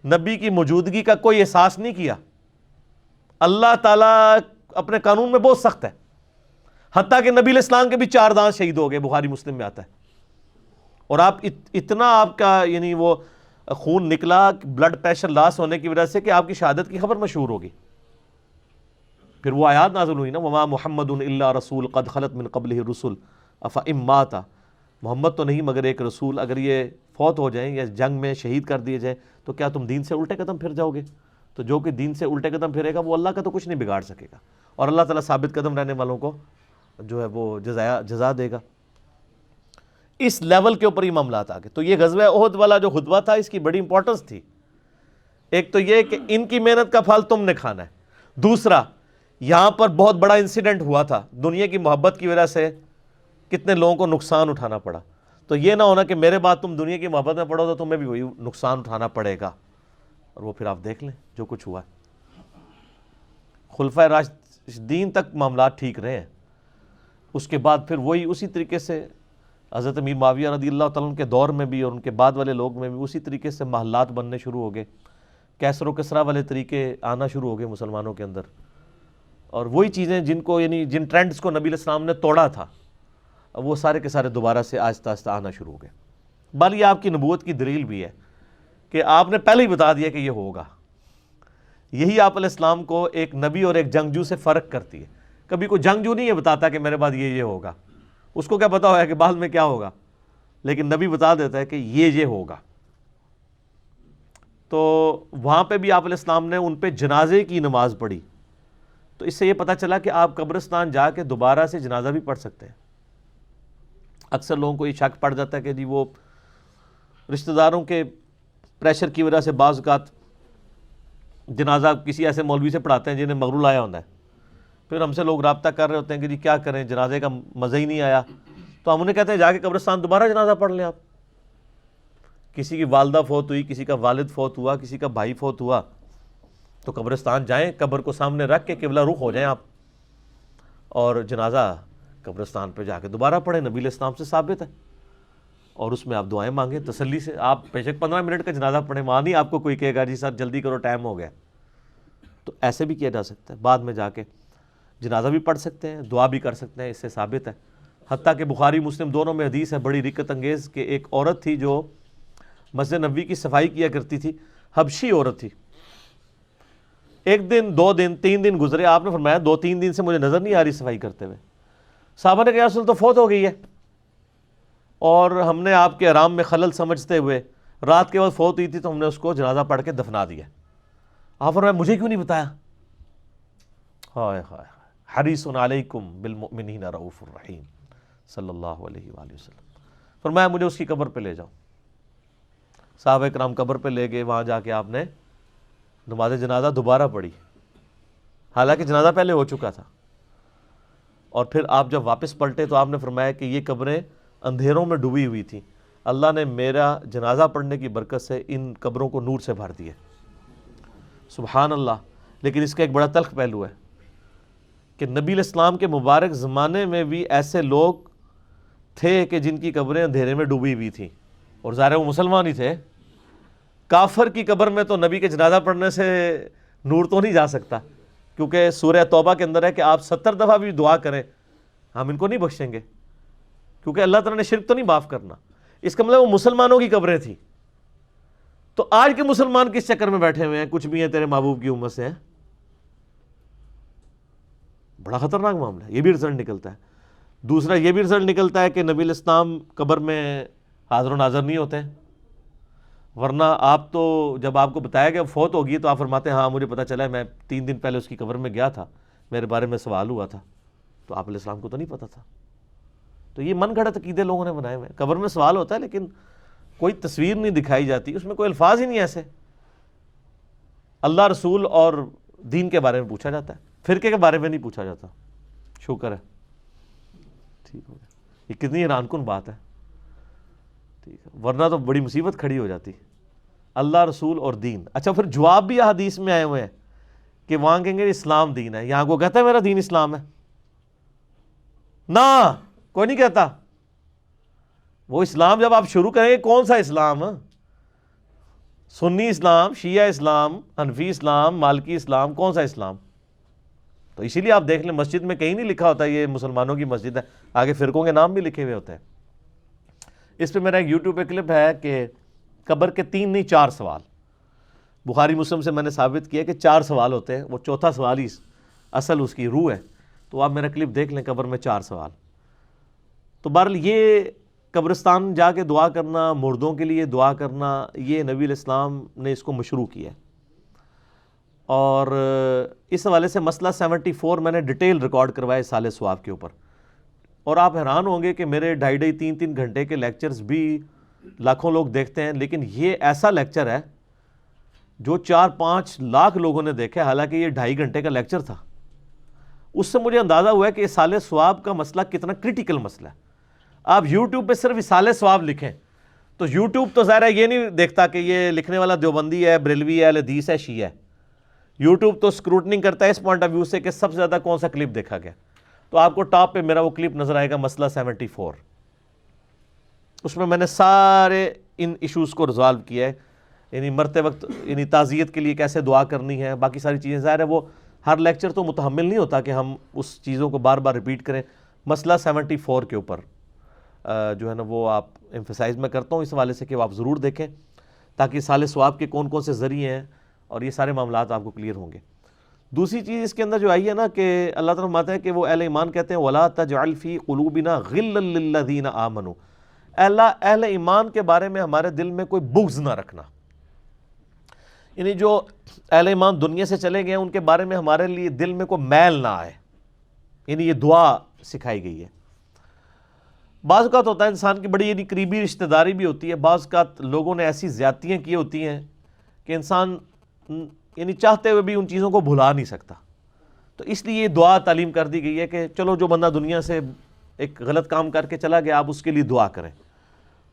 نبی کی موجودگی کا کوئی احساس نہیں کیا۔ اللہ تعالیٰ اپنے قانون میں بہت سخت ہے، حتیٰ کہ نبی علیہ السلام کے بھی 4 دانت شہید ہو گئے، بخاری مسلم میں آتا ہے، اور آپ اتنا آپ کا یعنی وہ خون نکلا بلڈ پریشر لاس ہونے کی وجہ سے کہ آپ کی شہادت کی خبر مشہور ہوگی۔ پھر وہ آیات نازل ہوئی نا وما محمد الا رسول قد خلت من قبلہ الرسل افإن مات، محمد تو نہیں مگر ایک رسول، اگر یہ فوت ہو جائیں یا جنگ میں شہید کر دیے جائیں تو کیا تم دین سے الٹے قدم پھر جاؤ گے؟ تو جو کہ دین سے الٹے قدم پھرے گا وہ اللہ کا تو کچھ نہیں بگاڑ سکے گا، اور اللہ تعالیٰ ثابت قدم رہنے والوں کو جو ہے وہ جزا دے گا۔ اس لیول کے اوپر یہ معاملات آ گئے۔ تو یہ غزوہ احد والا جو خطبہ تھا اس کی بڑی امپورٹنس تھی۔ ایک تو یہ کہ ان کی محنت کا پھل تم نے کھانا ہے، دوسرا یہاں پر بہت بڑا انسیڈنٹ ہوا تھا، دنیا کی محبت کی وجہ سے کتنے لوگوں کو نقصان اٹھانا پڑا۔ تو یہ نہ ہونا کہ میرے بعد تم دنیا کی محبت میں پڑو تو تمہیں بھی وہی نقصان اٹھانا پڑے گا، اور وہ پھر آپ دیکھ لیں جو کچھ ہوا ہے۔ خلفائے راشدین تک معاملات ٹھیک رہے ہیں، اس کے بعد پھر وہی اسی طریقے سے حضرت امیر معاویہ رضی اللہ تعالیٰ عنہ کے دور میں بھی اور ان کے بعد والے لوگ میں بھی اسی طریقے سے محلات بننے شروع ہو گئے، کیسر و کسرا والے طریقے آنا شروع ہو گئے مسلمانوں کے اندر، اور وہی چیزیں جن کو یعنی جن ٹرینڈز کو نبی علیہ السلام نے توڑا تھا وہ سارے کے سارے دوبارہ سے آہستہ آہستہ آنا شروع ہو گئے۔ بل یہ آپ کی نبوت کی دلیل بھی ہے کہ آپ نے پہلے ہی بتا دیا کہ یہ ہوگا۔ یہی آپ علیہ السلام کو ایک نبی اور ایک جنگجو سے فرق کرتی ہے۔ کبھی کوئی جنگجو نہیں یہ بتاتا کہ میرے بعد یہ ہوگا، اس کو کیا پتا ہوا ہے کہ بعد میں کیا ہوگا، لیکن نبی بتا دیتا ہے کہ یہ ہوگا۔ تو وہاں پہ بھی آپ علیہ السلام نے ان پہ جنازے کی نماز پڑھی، تو اس سے یہ پتہ چلا کہ آپ قبرستان جا کے دوبارہ سے جنازہ بھی پڑھ سکتے ہیں۔ اکثر لوگوں کو یہ شک پڑ جاتا ہے کہ جی وہ رشتہ داروں کے پریشر کی وجہ سے بعض اوقات جنازہ کسی ایسے مولوی سے پڑھاتے ہیں جنہیں مغرور آیا ہوتا ہے، پھر ہم سے لوگ رابطہ کر رہے ہوتے ہیں کہ جی کیا کریں، جنازے کا مزہ ہی نہیں آیا، تو ہم انہیں کہتے ہیں جا کے قبرستان دوبارہ جنازہ پڑھ لیں۔ آپ کسی کی والدہ فوت ہوئی، کسی کا والد فوت ہوا، کسی کا بھائی فوت ہوا، تو قبرستان جائیں، قبر کو سامنے رکھ کے قبلہ رخ ہو جائیں آپ، اور جنازہ قبرستان پہ جا کے دوبارہ پڑھیں، نبی علیہ السلام سے ثابت ہے، اور اس میں آپ دعائیں مانگیں تسلی سے۔ آپ بے شک 15 منٹ کا جنازہ پڑھیں، وہاں نہیں آپ کو کوئی کہے گا جی سر جلدی کرو ٹائم ہو گیا۔ تو ایسے بھی کیا جا سکتا ہے، بعد میں جا کے جنازہ بھی پڑھ سکتے ہیں، دعا بھی کر سکتے ہیں، اس سے ثابت ہے۔ حتیٰ کہ بخاری مسلم دونوں میں حدیث ہے بڑی رقت انگیز کہ ایک عورت تھی جو مسجد نبوی کی صفائی کیا کرتی تھی، حبشی عورت تھی۔ ایک دن، 2 دن، 3 دن گزرے، آپ نے فرمایا 2-3 دن سے مجھے نظر نہیں آ رہی صفائی کرتے ہوئے۔ صحابہ نے کہا یا رسول اللہ تو فوت ہو گئی ہے، اور ہم نے آپ کے آرام میں خلل سمجھتے ہوئے رات کے وقت فوت ہوئی تھی تو ہم نے اس کو جنازہ پڑھ کے دفنا دیا۔ آپ فرمایا مجھے کیوں نہیں بتایا؟ ہائے ہائے، حریص علیکم بالمؤمنین رؤوف الرحیم صلی اللہ علیہ وآلہ وسلم۔ فرمایا مجھے اس کی قبر پہ لے جاؤ۔ صحابہ کرام قبر پہ لے گئے، وہاں جا کے آپ نے نماز جنازہ دوبارہ پڑھی، حالانکہ جنازہ پہلے ہو چکا تھا، اور پھر آپ جب واپس پلٹے تو آپ نے فرمایا کہ یہ قبریں اندھیروں میں ڈوبی ہوئی تھیں، اللہ نے میرا جنازہ پڑھنے کی برکت سے ان قبروں کو نور سے بھر دیا۔ سبحان اللہ۔ لیکن اس کا ایک بڑا تلخ پہلو ہے کہ نبی علیہ السلام کے مبارک زمانے میں بھی ایسے لوگ تھے کہ جن کی قبریں اندھیرے میں ڈوبی ہوئی تھیں، اور ظاہر وہ مسلمان ہی تھے۔ کافر کی قبر میں تو نبی کے جنازہ پڑھنے سے نور تو نہیں جا سکتا، کیونکہ سورہ توبہ کے اندر ہے کہ آپ 70 دفعہ بھی دعا کریں ہم ان کو نہیں بخشیں گے، کیونکہ اللہ تعالیٰ نے شرک تو نہیں معاف کرنا۔ اس کا مطلب وہ مسلمانوں کی قبریں تھیں۔ تو آج کے مسلمان کس چکر میں بیٹھے ہوئے ہیں، کچھ بھی ہیں تیرے محبوب کی امت سے ہیں؟ بڑا خطرناک معاملہ ہے، یہ بھی رزلٹ نکلتا ہے۔ دوسرا یہ بھی رزلٹ نکلتا ہے کہ نبی علیہ السلام قبر میں حاضر و ناظر نہیں ہوتے، ورنہ آپ تو جب آپ کو بتایا گیا فوت ہوگی تو آپ فرماتے ہیں ہاں مجھے پتہ چلا ہے، میں 3 دن پہلے اس کی قبر میں گیا تھا، میرے بارے میں سوال ہوا تھا، تو آپ علیہ السلام کو تو نہیں پتہ تھا۔ تو یہ من گھڑت عقیدے لوگوں نے بنائے ہوئے ہیں۔ قبر میں سوال ہوتا ہے لیکن کوئی تصویر نہیں دکھائی جاتی، اس میں کوئی الفاظ ہی نہیں ایسے۔ اللہ، رسول اور دین کے بارے میں پوچھا جاتا ہے، فرقے کے بارے میں نہیں پوچھا جاتا۔ شکر ہے، ٹھیک ہو گیا۔ یہ کتنی حیران کن بات ہے، ٹھیک ہے، ورنہ تو بڑی مصیبت کھڑی ہو جاتی۔ اللہ، رسول اور دین۔ اچھا پھر جواب بھی حدیث میں آئے ہوئے ہیں کہ وہاں کہیں گے اسلام دین ہے، یہاں کو کہتا ہے میرا دین اسلام ہے؟ نہ، کوئی نہیں کہتا۔ وہ اسلام جب آپ شروع کریں گے، کون سا اسلام؟ سنی اسلام، شیعہ اسلام، حنفی اسلام، مالکی اسلام، کون سا اسلام؟ تو اسی لیے آپ دیکھ لیں مسجد میں کہیں نہیں لکھا ہوتا یہ مسلمانوں کی مسجد ہے، آگے فرقوں کے نام بھی لکھے ہوئے ہوتے ہیں۔ اس پہ میرا ایک یوٹیوب پہ کلپ ہے کہ قبر کے 3 نہیں 4 سوال، بخاری مسلم سے میں نے ثابت کیا کہ 4 سوال ہوتے ہیں، وہ چوتھا سوال ہی اصل اس کی روح ہے. تو آپ میرا کلپ دیکھ لیں, قبر میں 4 سوال. تو بہرحال یہ قبرستان جا کے دعا کرنا, مردوں کے لیے دعا کرنا, یہ نبی علیہ السلام نے اس کو مشروع کیا ہے. اور اس حوالے سے مسئلہ 74 میں نے ڈیٹیل ریکارڈ کروایا سال ثواب کے اوپر, اور آپ حیران ہوں گے کہ میرے 2.5-3 گھنٹے کے لیکچرز بھی لاکھوں لوگ دیکھتے ہیں, لیکن یہ ایسا لیکچر ہے جو 4-5 لاکھ لوگوں نے دیکھا, حالانکہ یہ 2.5 گھنٹے کا لیکچر تھا. اس سے مجھے اندازہ ہوا ہے کہ سال ثواب کا مسئلہ کتنا کریٹیکل مسئلہ ہے. آپ یوٹیوب پہ صرف سال ثواب لکھیں تو یوٹیوب تو ظاہر ہے یہ نہیں دیکھتا کہ یہ لکھنے والا دیوبندی ہے, بریلوی ہے, اہل حدیث ہے, شیعہ ہے. یوٹیوب تو اسکروٹنگ کرتا ہے اس پوائنٹ آف ویو سے کہ سب سے زیادہ کون سا کلپ دیکھا گیا. تو آپ کو ٹاپ پہ میرا وہ کلپ نظر آئے گا, مسئلہ 74. اس میں نے سارے ان ایشوز کو ریزالو کیا ہے, یعنی مرتے وقت یعنی تعزیت کے لیے کیسے دعا کرنی ہے, باقی ساری چیزیں. ظاہر ہے وہ ہر لیکچر تو متحمل نہیں ہوتا کہ ہم اس چیزوں کو بار بار ریپیٹ کریں. مسئلہ 74 کے اوپر جو ہے نا وہ آپ ایمفیسائز میں کرتا ہوں اس حوالے سے کہ وہ آپ ضرور دیکھیں, تاکہ سال ثواب کے کون کون سے ذریعے ہیں اور یہ سارے معاملات آپ کو کلیئر ہوں گے. دوسری چیز اس کے اندر جو آئی ہے نا کہ اللہ تعالیٰ فرماتے ہیں کہ وہ اہل ایمان کہتے ہیں وَلَا تَجْعَلْ فِي قُلُوبِنَا غِلًّا لِلَّذِينَ آمَنُوا, اللہ اہل ایمان کے بارے میں ہمارے دل میں کوئی بغض نہ رکھنا. یعنی جو اہل ایمان دنیا سے چلے گئے ہیں ان کے بارے میں ہمارے لیے دل میں کوئی میل نہ آئے, یعنی یہ دعا سکھائی گئی ہے. بعض اوقات ہوتا ہے انسان کی بڑی یعنی قریبی رشتہ داری بھی ہوتی ہے, بعض اوقات لوگوں نے ایسی زیادتیاں کی ہوتی ہیں کہ انسان یعنی چاہتے ہوئے بھی ان چیزوں کو بھلا نہیں سکتا. تو اس لیے یہ دعا تعلیم کر دی گئی ہے کہ چلو جو بندہ دنیا سے ایک غلط کام کر کے چلا گیا آپ اس کے لیے دعا کریں,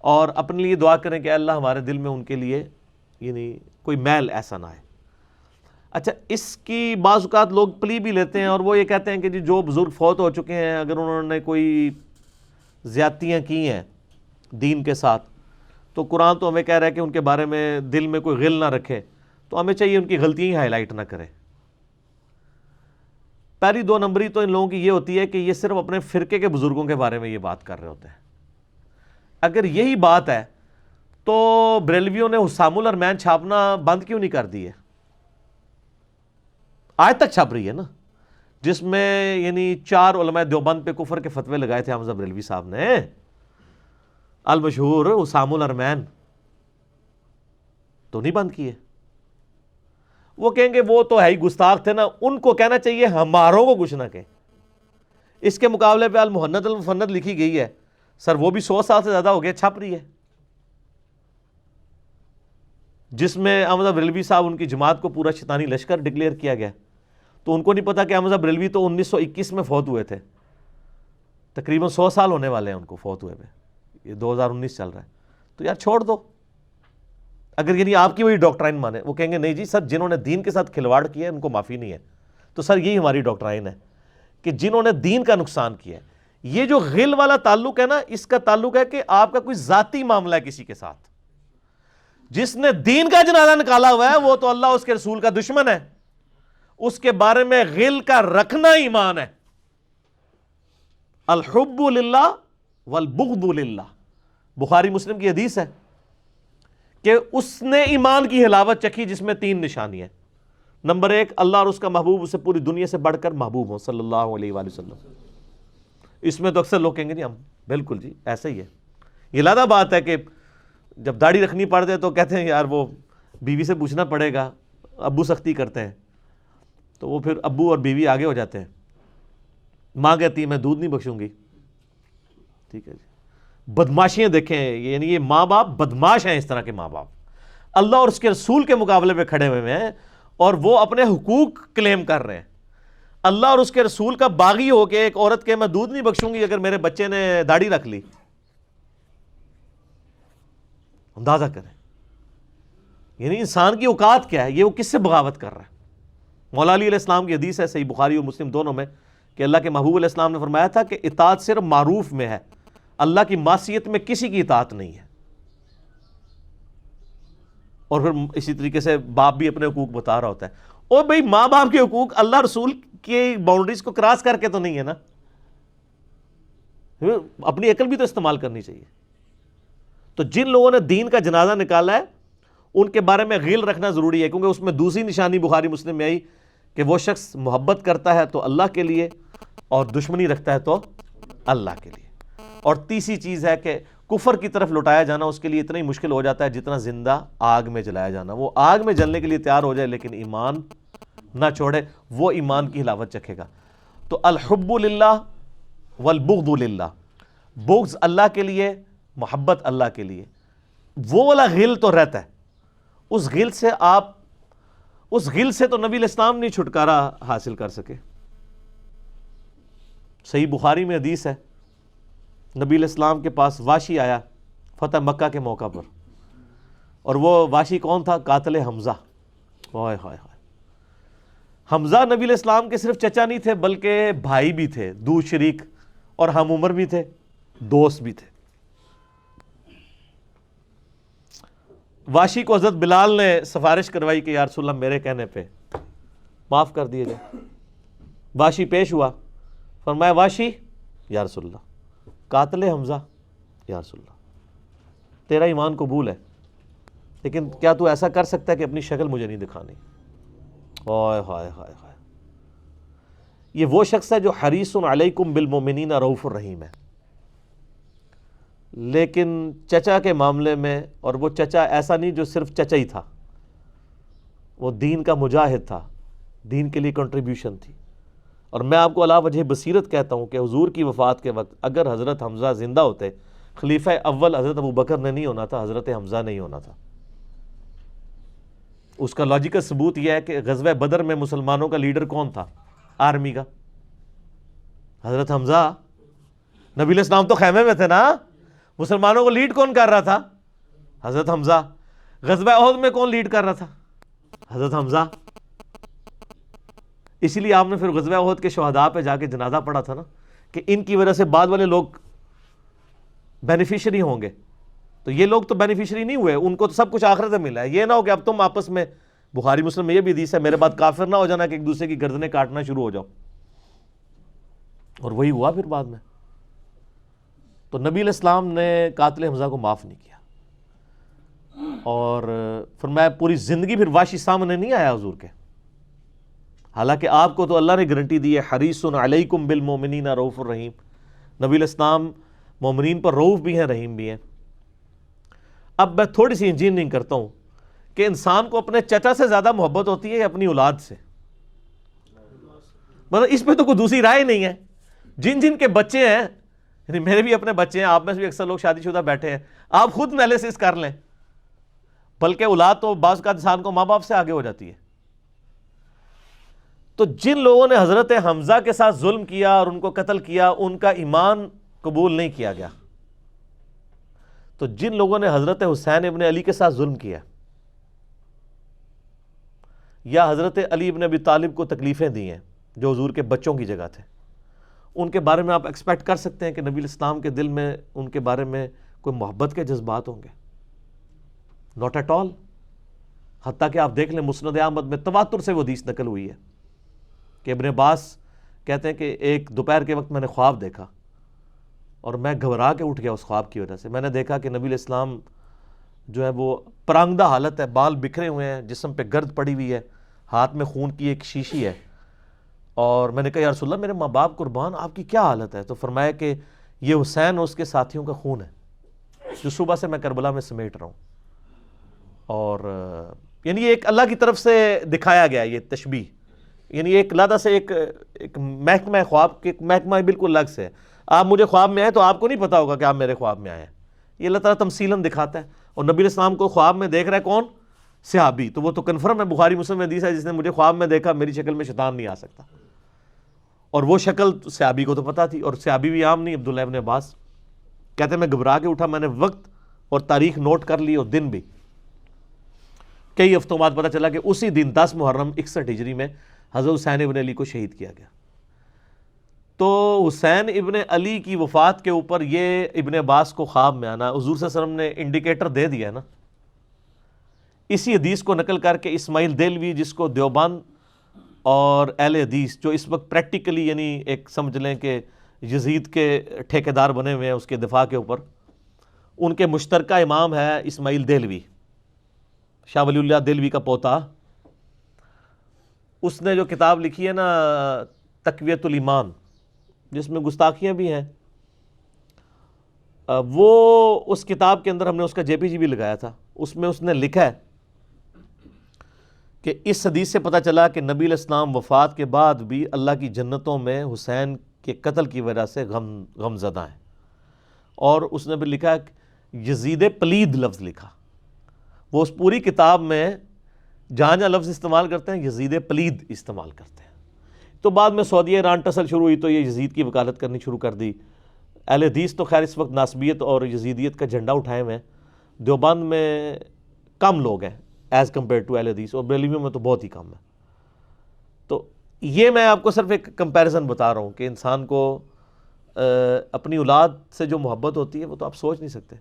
اور اپنے لیے دعا کریں کہ اللہ ہمارے دل میں ان کے لیے یعنی کوئی میل ایسا نہ آئے. اچھا, اس کی بعض اوقات لوگ پلی بھی لیتے ہیں اور وہ یہ کہتے ہیں کہ جی جو بزرگ فوت ہو چکے ہیں اگر انہوں نے کوئی زیادتیاں کی ہیں دین کے ساتھ تو قرآن تو ہمیں کہہ رہا ہے کہ ان کے بارے میں دل میں کوئی غل نہ رکھے, تو ہمیں چاہیے ان کی غلطیاں ہی ہائی لائٹ نہ کریں. پہلی 2 نمبری تو ان لوگوں کی یہ ہوتی ہے کہ یہ صرف اپنے فرقے کے بزرگوں کے بارے میں یہ بات کر رہے ہوتے ہیں. اگر یہی بات ہے تو بریلویوں نے حسام الارمین چھاپنا بند کیوں نہیں کر دی ہے؟ آج تک چھپ رہی ہے نا, جس میں یعنی 4 علماء دیوبند پہ کفر کے فتوے لگائے تھے حمزہ بریلوی صاحب نے, المشہور حسام الارمین, تو نہیں بند کیے. وہ کہیں گے وہ تو ہے ہی گستاخ تھے نا, ان کو کہنا چاہیے ہماروں کو کچھ نہ کہیں. اس کے مقابلے پہ المحند المفند لکھی گئی ہے, سر وہ بھی 100 سال سے زیادہ ہو گیا چھپ رہی ہے, جس میں احمد بریلوی صاحب ان کی جماعت کو پورا شیطانی لشکر ڈکلیئر کیا گیا. تو ان کو نہیں پتا کہ احمد بریلوی تو 1921 میں فوت ہوئے تھے, تقریباً 100 سال ہونے والے ہیں ان کو فوت ہوئے پہ, یہ 2019 چل رہا ہے. تو یار چھوڑ دو, اگر یعنی آپ کی وہی ڈاکٹرائن مانے. وہ کہیں گے نہیں جی سر جنہوں نے دین کے ساتھ کھلواڑ کیا ہے ان کو معافی نہیں ہے. تو سر یہی ہماری ڈاکٹرائن ہے کہ جنہوں نے دین کا نقصان کیا ہے. یہ جو غل والا تعلق ہے نا, اس کا تعلق ہے کہ آپ کا کوئی ذاتی معاملہ ہے کسی کے ساتھ. جس نے دین کا جنازہ نکالا ہوا ہے وہ تو اللہ اس کے رسول کا دشمن ہے, اس کے بارے میں غل کا رکھنا ایمان ہے. الحب للہ والبغض للہ, بخاری مسلم کی حدیث ہے کہ اس نے ایمان کی حلاوت چکھی جس میں 3 نشانیاں. نمبر 1, اللہ اور اس کا محبوب اسے پوری دنیا سے بڑھ کر محبوب ہوں صلی اللہ علیہ وآلہ وسلم. اس میں تو اکثر لوگ کہیں گے جی ہم بالکل جی ایسا ہی ہے. یہ علیحدہ بات ہے کہ جب داڑھی رکھنی پڑ جائے تو کہتے ہیں یار وہ بیوی سے پوچھنا پڑے گا, ابو سختی کرتے ہیں, تو وہ پھر ابو اور بیوی آگے ہو جاتے ہیں. ماں کہتی ہے میں دودھ نہیں بخشوں گی. ٹھیک ہے جی, بدماشیاں دیکھیں, یعنی یہ ماں باپ بدماش ہیں. اس طرح کے ماں باپ اللہ اور اس کے رسول کے مقابلے پہ کھڑے ہوئے ہیں اور وہ اپنے حقوق کلیم کر رہے ہیں. اللہ اور اس کے رسول کا باغی ہو کے ایک عورت کے میں دودھ نہیں بخشوں گی اگر میرے بچے نے داڑھی رکھ لی. اندازہ کریں یعنی انسان کی اوقات کیا ہے, یہ وہ کس سے بغاوت کر رہا ہے. مولا علی علیہ السلام کی حدیث ہے صحیح بخاری اور مسلم دونوں میں کہ اللہ کے محبوب علیہ السلام نے فرمایا تھا کہ اطاعت صرف معروف میں ہے, اللہ کی معصیت میں کسی کی اطاعت نہیں ہے. اور پھر اسی طریقے سے باپ بھی اپنے حقوق بتا رہا ہوتا ہے. اور بھئی ماں باپ کے حقوق اللہ رسول کی باؤنڈریز کو کراس کر کے تو نہیں ہے نا, اپنی عقل بھی تو استعمال کرنی چاہیے. تو جن لوگوں نے دین کا جنازہ نکالا ہے ان کے بارے میں غل رکھنا ضروری ہے, کیونکہ اس میں دوسری نشانی بخاری مسلم میں آئی کہ وہ شخص محبت کرتا ہے تو اللہ کے لیے اور دشمنی رکھتا ہے تو اللہ کے لیے. اور تیسری چیز ہے کہ کفر کی طرف لٹایا جانا اس کے لیے اتنا ہی مشکل ہو جاتا ہے جتنا زندہ آگ میں جلایا جانا. وہ آگ میں جلنے کے لیے تیار ہو جائے لیکن ایمان نہ چھوڑے, وہ ایمان کی حلاوت چکھے گا. تو الحب للہ والبغض للہ, بغض اللہ کے لیے, محبت اللہ کے لیے. وہ والا غل تو رہتا ہے, اس غل سے آپ, اس غل سے تو نبی الاسلام نہیں چھٹکارا حاصل کر سکے. صحیح بخاری میں حدیث ہے, نبی الاسلام کے پاس واشی آیا فتح مکہ کے موقع پر, اور وہ واشی کون تھا؟ قاتل حمزہ. ہائے ہائے ہائے, حمزہ نبی الاسلام کے صرف چچا نہیں تھے بلکہ بھائی بھی تھے, دو شریک, اور ہم عمر بھی تھے, دوست بھی تھے. واشی کو حضرت بلال نے سفارش کروائی کہ یا رسول اللہ میرے کہنے پہ معاف کر دیے جائے. واشی پیش ہوا, فرمایا واشی یا رسول اللہ قاتل حمزہ, یا رسول اللہ تیرا ایمان قبول ہے لیکن کیا تو ایسا کر سکتا ہے کہ اپنی شکل مجھے نہیں دکھانی؟ ہائے ہائے ہائے ہائے. یہ وہ شخص ہے جو حریص علیکم بالمؤمنین رؤوف الرحیم ہے, لیکن چچا کے معاملے میں, اور وہ چچا ایسا نہیں جو صرف چچا ہی تھا, وہ دین کا مجاہد تھا, دین کے لیے کنٹریبیوشن تھی. اور میں آپ کو علا وجہ بصیرت کہتا ہوں کہ حضور کی وفات کے وقت اگر حضرت حمزہ زندہ ہوتے, خلیفہ اول حضرت ابو بکر نے نہیں ہونا تھا, حضرت حمزہ نہیں ہونا تھا. اس کا لاجیکل ثبوت یہ ہے کہ غزوہ بدر میں مسلمانوں کا لیڈر کون تھا آرمی کا؟ حضرت حمزہ. نبی الاسلام تو خیمے میں تھے نا, مسلمانوں کو لیڈ کون کر رہا تھا؟ حضرت حمزہ. غزوہ احد میں کون لیڈ کر رہا تھا؟ حضرت حمزہ. اسی لیے آپ نے پھر غزوہ احد کے شہداء پہ جا کے جنازہ پڑھا تھا نا, کہ ان کی وجہ سے بعد والے لوگ بینیفیشری ہوں گے. تو یہ لوگ تو بینیفیشری نہیں ہوئے, ان کو تو سب کچھ آخرت میں ملا ہے. یہ نہ ہو کہ اب تم آپس میں, بخاری مسلم میں یہ بھی حدیث ہے, میرے بعد کافر نہ ہو جانا کہ ایک دوسرے کی گردنیں کاٹنا شروع ہو جاؤ. اور وہی ہوا پھر بعد میں. تو نبی علیہ السلام نے قاتل حمزہ کو معاف نہیں کیا, اور فرمایا پوری زندگی پھر واشی سامنے نہیں آیا حضور کے. حالانکہ آپ کو تو اللہ نے گارنٹی دی ہے حریص علیکم بالمؤمنین رؤوف الرحیم. نبی علیہ السلام مومنین پر رؤوف بھی ہیں, رحیم بھی ہیں. اب میں تھوڑی سی انجینئرنگ کرتا ہوں کہ انسان کو اپنے چچا سے زیادہ محبت ہوتی ہے یا اپنی اولاد سے؟ مطلب اس پہ تو کوئی دوسری رائے نہیں ہے. جن جن کے بچے ہیں, یعنی میرے بھی اپنے بچے ہیں, آپ میں سے بھی اکثر لوگ شادی شدہ بیٹھے ہیں, آپ خود انالیسس کر لیں. بلکہ اولاد تو بعض کا انسان کو ماں باپ سے آگے ہو جاتی ہے. تو جن لوگوں نے حضرت حمزہ کے ساتھ ظلم کیا اور ان کو قتل کیا, ان کا ایمان قبول نہیں کیا گیا. تو جن لوگوں نے حضرت حسین ابن علی کے ساتھ ظلم کیا, یا حضرت علی ابن ابی طالب کو تکلیفیں دی ہیں جو حضور کے بچوں کی جگہ تھے, ان کے بارے میں آپ ایکسپیکٹ کر سکتے ہیں کہ نبی الاسلام کے دل میں ان کے بارے میں کوئی محبت کے جذبات ہوں گے؟ Not at all. حتیٰ کہ آپ دیکھ لیں مسند احمد میں تواتر سے وہ حدیث نقل ہوئی ہے کہ ابن عباس کہتے ہیں کہ ایک دوپہر کے وقت میں نے خواب دیکھا اور میں گھبرا کے اٹھ گیا اس خواب کی وجہ سے. میں نے دیکھا کہ نبی علیہ السلام جو ہے وہ پرانگدہ حالت ہے, بال بکھرے ہوئے ہیں, جسم پہ گرد پڑی ہوئی ہے, ہاتھ میں خون کی ایک شیشی ہے. اور میں نے کہا یا رسول اللہ میرے ماں باپ قربان, آپ کی کیا حالت ہے؟ تو فرمایا کہ یہ حسین اور اس کے ساتھیوں کا خون ہے جو صبح سے میں کربلا میں سمیٹ رہا ہوں. اور یعنی یہ ایک اللہ کی طرف سے دکھایا گیا یہ تشبیہ, یعنی ایک علیحدہ سے ایک محکمہ خواب کے محکمہ بالکل الگ سے ہے. آپ مجھے خواب میں آئے تو آپ کو نہیں پتا ہوگا کہ آپ میرے خواب میں آئے ہیں. یہ اللہ تعالیٰ تمثیلاً دکھاتا ہے. اور نبی علیہ السلام کو خواب میں دیکھ رہا ہے کون؟ صحابی. تو وہ تو کنفرم ہے, بخاری مسلم میں حدیث ہے جس نے مجھے خواب میں دیکھا میری شکل میں شیطان نہیں آ سکتا. اور وہ شکل صحابی کو تو پتا تھی, اور صحابی بھی عام نہیں. عبداللہ ابن عباس کہتے ہیں میں گھبرا کے اٹھا, میں نے وقت اور تاریخ نوٹ کر لی اور دن بھی. کئی ہفتوں بعد پتہ چلا کہ اسی دن 10 محرم 61 ہجری میں حضرت حسین ابن علی کو شہید کیا گیا. تو حسین ابن علی کی وفات کے اوپر یہ ابن عباس کو خواب میں آنا, حضور صلی اللہ علیہ وسلم نے انڈیکیٹر دے دیا ہے نا. اسی حدیث کو نقل کر کے اسماعیل دہلوی, جس کو دیوبند اور اہل حدیث جو اس وقت پریکٹیکلی یعنی ایک سمجھ لیں کہ یزید کے ٹھیکیدار بنے ہوئے ہیں اس کے دفاع کے اوپر, ان کے مشترکہ امام ہے اسماعیل دہلوی, شاہ ولی اللہ دہلوی کا پوتا. اس نے جو کتاب لکھی ہے نا تقویۃ الایمان، جس میں گستاخیاں بھی ہیں، وہ اس کتاب کے اندر ہم نے اس کا جے پی جی بھی لگایا تھا، اس میں اس نے لکھا ہے کہ اس حدیث سے پتہ چلا کہ نبی علیہ السلام وفات کے بعد بھی اللہ کی جنتوں میں حسین کے قتل کی وجہ سے غم زدہ ہیں۔ اور اس نے بھی لکھا کہ یزید پلید لفظ لکھا، وہ اس پوری کتاب میں جہاں جہاں لفظ استعمال کرتے ہیں یزید پلید استعمال کرتے ہیں۔ تو بعد میں سعودیہ ایران ٹسل شروع ہوئی تو یہ یزید کی وکالت کرنی شروع کر دی۔ اہل حدیث تو خیر اس وقت ناسبیت اور یزیدیت کا جھنڈا اٹھائے ہوئے ہیں، دیوبند میں کم لوگ ہیں ایز کمپیئر ٹو اہل حدیث، اور بریلویوں میں تو بہت ہی کم ہے۔ تو یہ میں آپ کو صرف ایک کمپیریزن بتا رہا ہوں کہ انسان کو اپنی اولاد سے جو محبت ہوتی ہے وہ تو آپ سوچ نہیں سکتے۔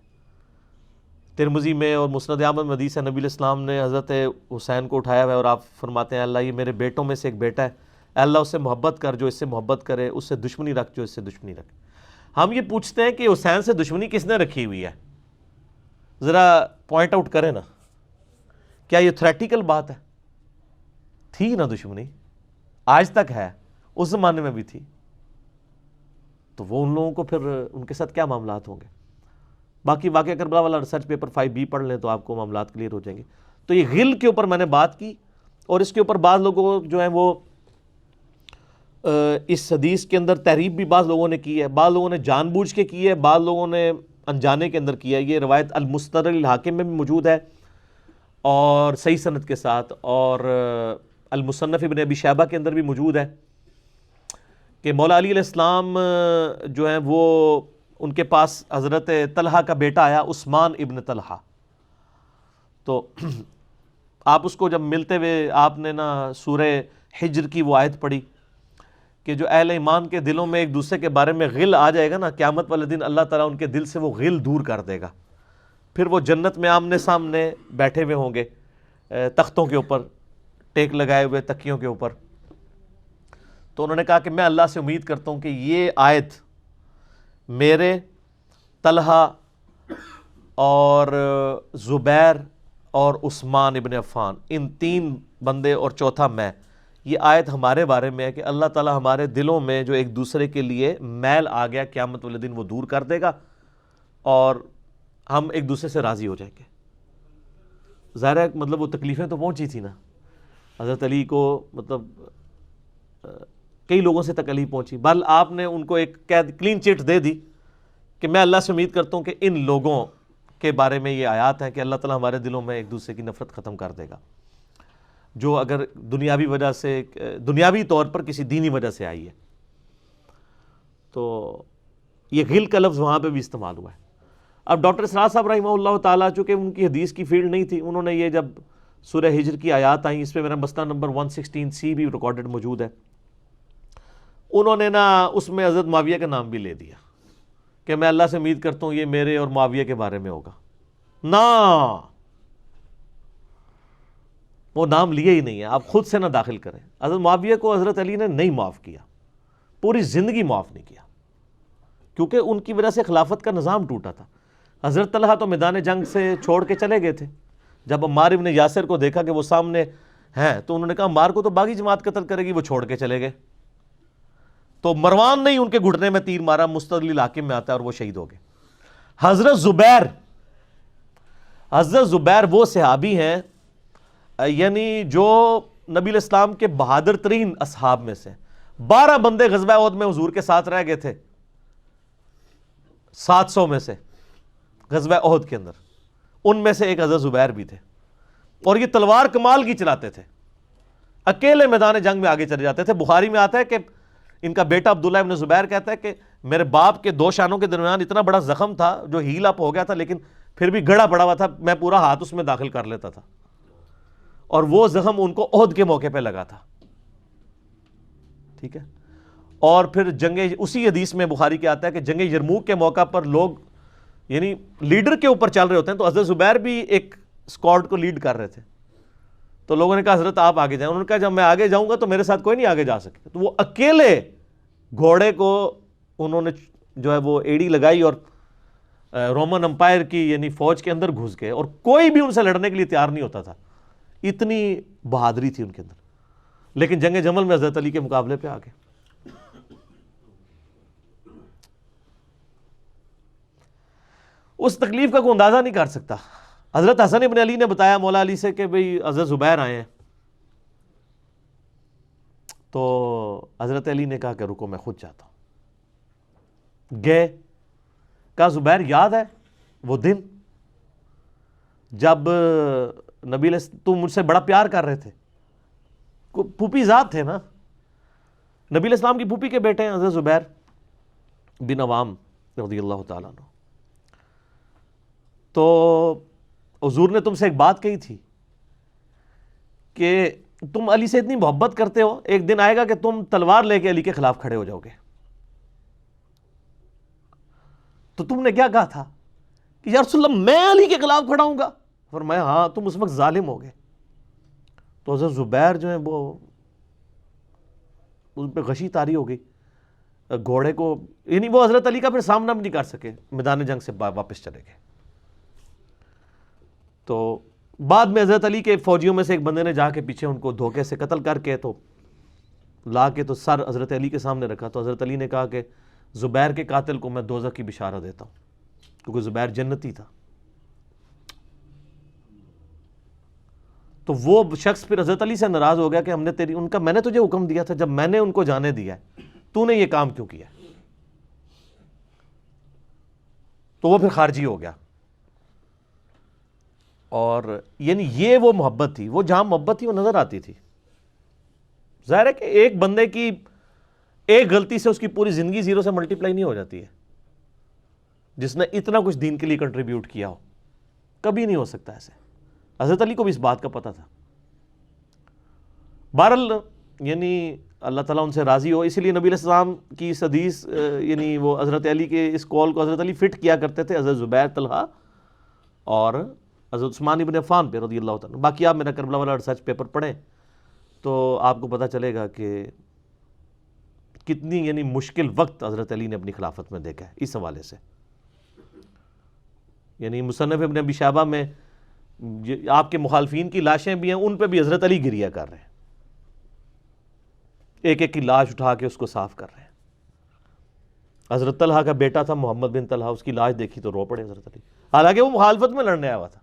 ترمذی میں اور مسند احمد میں حدیث ہے، نبی علیہ السلام نے حضرت حسین کو اٹھایا ہوا ہے اور آپ فرماتے ہیں اللہ یہ میرے بیٹوں میں سے ایک بیٹا ہے، اے اللہ اس سے محبت کر جو اس سے محبت کرے، اس سے دشمنی رکھ جو اس سے دشمنی رکھے۔ ہم یہ پوچھتے ہیں کہ حسین سے دشمنی کس نے رکھی ہوئی ہے، ذرا پوائنٹ آؤٹ کریں نا، کیا یہ تھریٹیکل بات ہے؟ تھی نا دشمنی، آج تک ہے، اس زمانے میں بھی تھی، تو وہ ان لوگوں کو پھر ان کے ساتھ کیا معاملات ہوں گے؟ باقی واقعہ کربلا والا ریسرچ پیپر 5B پڑھ لیں تو آپ کو معاملات کلیئر ہو جائیں گے۔ تو یہ غل کے اوپر میں نے بات کی، اور اس کے اوپر بعض لوگوں جو ہیں وہ اس حدیث کے اندر تحریف بھی بعض لوگوں نے کی ہے، بعض لوگوں نے جان بوجھ کے کی ہے، بعض لوگوں نے انجانے کے اندر کیا ہے۔ یہ روایت المستدرک الحاکم میں بھی موجود ہے اور صحیح سند کے ساتھ، اور المصنف ابن ابی شیبہ کے اندر بھی موجود ہے کہ مولا علی علیہ السلام جو ہیں وہ ان کے پاس حضرت طلحہ کا بیٹا آیا، عثمان ابن طلحہ، تو آپ اس کو جب ملتے ہوئے آپ نے نا سورہ حجر کی وہ آیت پڑھی کہ جو اہل ایمان کے دلوں میں ایک دوسرے کے بارے میں غل آ جائے گا نا، قیامت والے دن اللہ تعالیٰ ان کے دل سے وہ غل دور کر دے گا، پھر وہ جنت میں آمنے سامنے بیٹھے ہوئے ہوں گے تختوں کے اوپر، ٹیک لگائے ہوئے تکیوں کے اوپر۔ تو انہوں نے کہا کہ میں اللہ سے امید کرتا ہوں کہ یہ آیت میرے، طلحہ اور زبیر اور عثمان ابن عفان، ان تین بندے اور چوتھا میں، یہ آیت ہمارے بارے میں ہے کہ اللہ تعالیٰ ہمارے دلوں میں جو ایک دوسرے کے لیے میل آ گیا قیامت والے دن وہ دور کر دے گا اور ہم ایک دوسرے سے راضی ہو جائیں گے۔ ظاہر ہے مطلب وہ تکلیفیں تو پہنچی تھی نا حضرت علی کو، مطلب کئی لوگوں سے تکلیف پہنچی، بل آپ نے ان کو ایک کلین چٹ دے دی کہ میں اللہ سے امید کرتا ہوں کہ ان لوگوں کے بارے میں یہ آیات ہیں کہ اللہ تعالیٰ ہمارے دلوں میں ایک دوسرے کی نفرت ختم کر دے گا، جو اگر دنیاوی وجہ سے، دنیاوی طور پر کسی دینی وجہ سے آئی ہے۔ تو یہ غل کا لفظ وہاں پہ بھی استعمال ہوا ہے۔ اب ڈاکٹر اسرار صاحب رحمہ اللہ تعالیٰ، چونکہ ان کی حدیث کی فیلڈ نہیں تھی، انہوں نے یہ جب سورہ ہجر کی آیات آئیں، اس پہ میرا مسئلہ نمبر 116C بھی ریکارڈڈ موجود ہے، انہوں نے نا اس میں حضرت معاویہ کا نام بھی لے دیا کہ میں اللہ سے امید کرتا ہوں یہ میرے اور معاویہ کے بارے میں ہوگا۔ نا، وہ نام لیے ہی نہیں ہے، آپ خود سے نہ داخل کریں۔ حضرت معاویہ کو حضرت علی نے نہیں معاف کیا، پوری زندگی معاف نہیں کیا، کیونکہ ان کی وجہ سے خلافت کا نظام ٹوٹا تھا۔ حضرت طلحہ تو میدان جنگ سے چھوڑ کے چلے گئے تھے، جب عمار ابن یاسر کو دیکھا کہ وہ سامنے ہیں تو انہوں نے کہا عمار کو تو باغی جماعت قتل کرے گی، وہ چھوڑ کے چلے گئے۔ تو مروان نے ہی ان کے گھٹنے میں تیر مارا، مستدل الحاکم میں آتا ہے، اور وہ شہید ہو گئے۔ حضرت زبیر وہ صحابی ہیں یعنی جو نبی علیہ السلام کے بہادر ترین اصحاب میں سے، 12 بندے غزوہ احد میں حضور کے ساتھ رہ گئے تھے 700 میں سے غزوہ احد کے اندر، ان میں سے ایک حضرت زبیر بھی تھے، اور یہ تلوار کمال کی چلاتے تھے، اکیلے میدان جنگ میں آگے چلے جاتے تھے۔ بخاری میں آتا ہے کہ ان کا بیٹا عبداللہ ابن زبیر کہتا ہے کہ میرے باپ کے 2 شانوں کے درمیان اتنا بڑا زخم تھا جو ہیل اپ ہو گیا تھا، لیکن پھر بھی گڑا پڑا ہوا تھا، میں پورا ہاتھ اس میں داخل کر لیتا تھا، اور وہ زخم ان کو احد کے موقع پہ لگا تھا۔ ٹھیک ہے، اور پھر جنگ، اسی حدیث میں بخاری کے آتا ہے کہ جنگ یرموک کے موقع پر لوگ یعنی لیڈر کے اوپر چل رہے ہوتے ہیں، تو حضرت زبیر بھی ایک اسکواڈ کو لیڈ کر رہے تھے، تو لوگوں نے کہا حضرت آپ آگے جائیں، انہوں نے کہا جب میں آگے جاؤں گا تو میرے ساتھ کوئی نہیں آگے جا سکے، تو وہ اکیلے گھوڑے کو انہوں نے جو ہے وہ ایڑی لگائی اور رومن امپائر کی یعنی فوج کے اندر گھس گئے، اور کوئی بھی ان سے لڑنے کے لیے تیار نہیں ہوتا تھا، اتنی بہادری تھی ان کے اندر۔ لیکن جنگ جمل میں حضرت علی کے مقابلے پہ آ گئے. اس تکلیف کا کوئی اندازہ نہیں کر سکتا. حضرت حسن ابن علی نے بتایا مولا علی سے کہ بھئی حضرت زبیر آئے ہیں. تو حضرت علی نے کہا کہ رکو میں خود جاتا ہوں. گئے. کہا زبیر یاد ہے وہ دن جب نبی تم مجھ سے بڑا پیار کر رہے تھے؟ پھوپھی ذات تھے نا, نبی علیہ السلام کی پھوپھی کے بیٹے ہیں حضرت زبیر بن عوام رضی اللہ تعالیٰ عنہ. تو حضور نے تم سے ایک بات کہی تھی کہ تم علی سے اتنی محبت کرتے ہو, ایک دن آئے گا کہ تم تلوار لے کے علی کے خلاف کھڑے ہو جاؤ گے. تو تم نے کیا کہا تھا کہ یا رسول اللہ میں علی کے خلاف کھڑا ہوں گا؟ فرمایا ہاں تم اس وقت ظالم ہو گئے. تو حضرت زبیر جو ہیں وہ ان پہ غشی طاری ہو گئی گھوڑے کو, یعنی وہ حضرت علی کا پھر سامنا بھی نہیں کر سکے, میدان جنگ سے واپس چلے گئے. تو بعد میں حضرت علی کے فوجیوں میں سے ایک بندے نے جا کے پیچھے ان کو دھوکے سے قتل کر کے تو لا کے تو سر حضرت علی کے سامنے رکھا. تو حضرت علی نے کہا کہ زبیر کے قاتل کو میں دوزخ کی بشارت دیتا ہوں, کیونکہ زبیر جنتی تھا. تو وہ شخص پھر حضرت علی سے ناراض ہو گیا کہ ہم نے میں نے تجھے حکم دیا تھا, جب میں نے ان کو جانے دیا ہے تو نے یہ کام کیوں کیا؟ تو وہ پھر خارجی ہو گیا. اور یعنی یہ وہ محبت تھی, وہ جہاں محبت تھی وہ نظر آتی تھی. ظاہر ہے کہ ایک بندے کی ایک غلطی سے اس کی پوری زندگی زیرو سے ملٹیپلائی نہیں ہو جاتی ہے. جس نے اتنا کچھ دین کے لیے کنٹریبیوٹ کیا ہو, کبھی نہیں ہو سکتا ایسے. حضرت علی کو بھی اس بات کا پتہ تھا. بہرحال یعنی اللہ تعالیٰ ان سے راضی ہو, اسی لیے نبی علیہ السلام کی اس حدیث یعنی وہ حضرت علی کے اس قول کو حضرت علی فٹ کیا کرتے تھے حضرت زبیر, طلحہ اور حضرت عثمان ابن عفان پہ رضی اللہ تعالیٰ. باقی آپ میرا کربلا والا ریسرچ پیپر پڑھیں تو آپ کو پتہ چلے گا کہ کتنی یعنی مشکل وقت حضرت علی نے اپنی خلافت میں دیکھا ہے اس حوالے سے. یعنی مصنف ابن ابی شیبہ میں آپ کے مخالفین کی لاشیں بھی ہیں, ان پہ بھی حضرت علی گریہ کر رہے ہیں, ایک ایک کی لاش اٹھا کے اس کو صاف کر رہے ہیں. حضرت طلحہ کا بیٹا تھا محمد بن طلحہ, اس کی لاش دیکھی تو رو پڑے حضرت علی, حالانکہ وہ مخالفت میں لڑنے آیا ہوا تھا.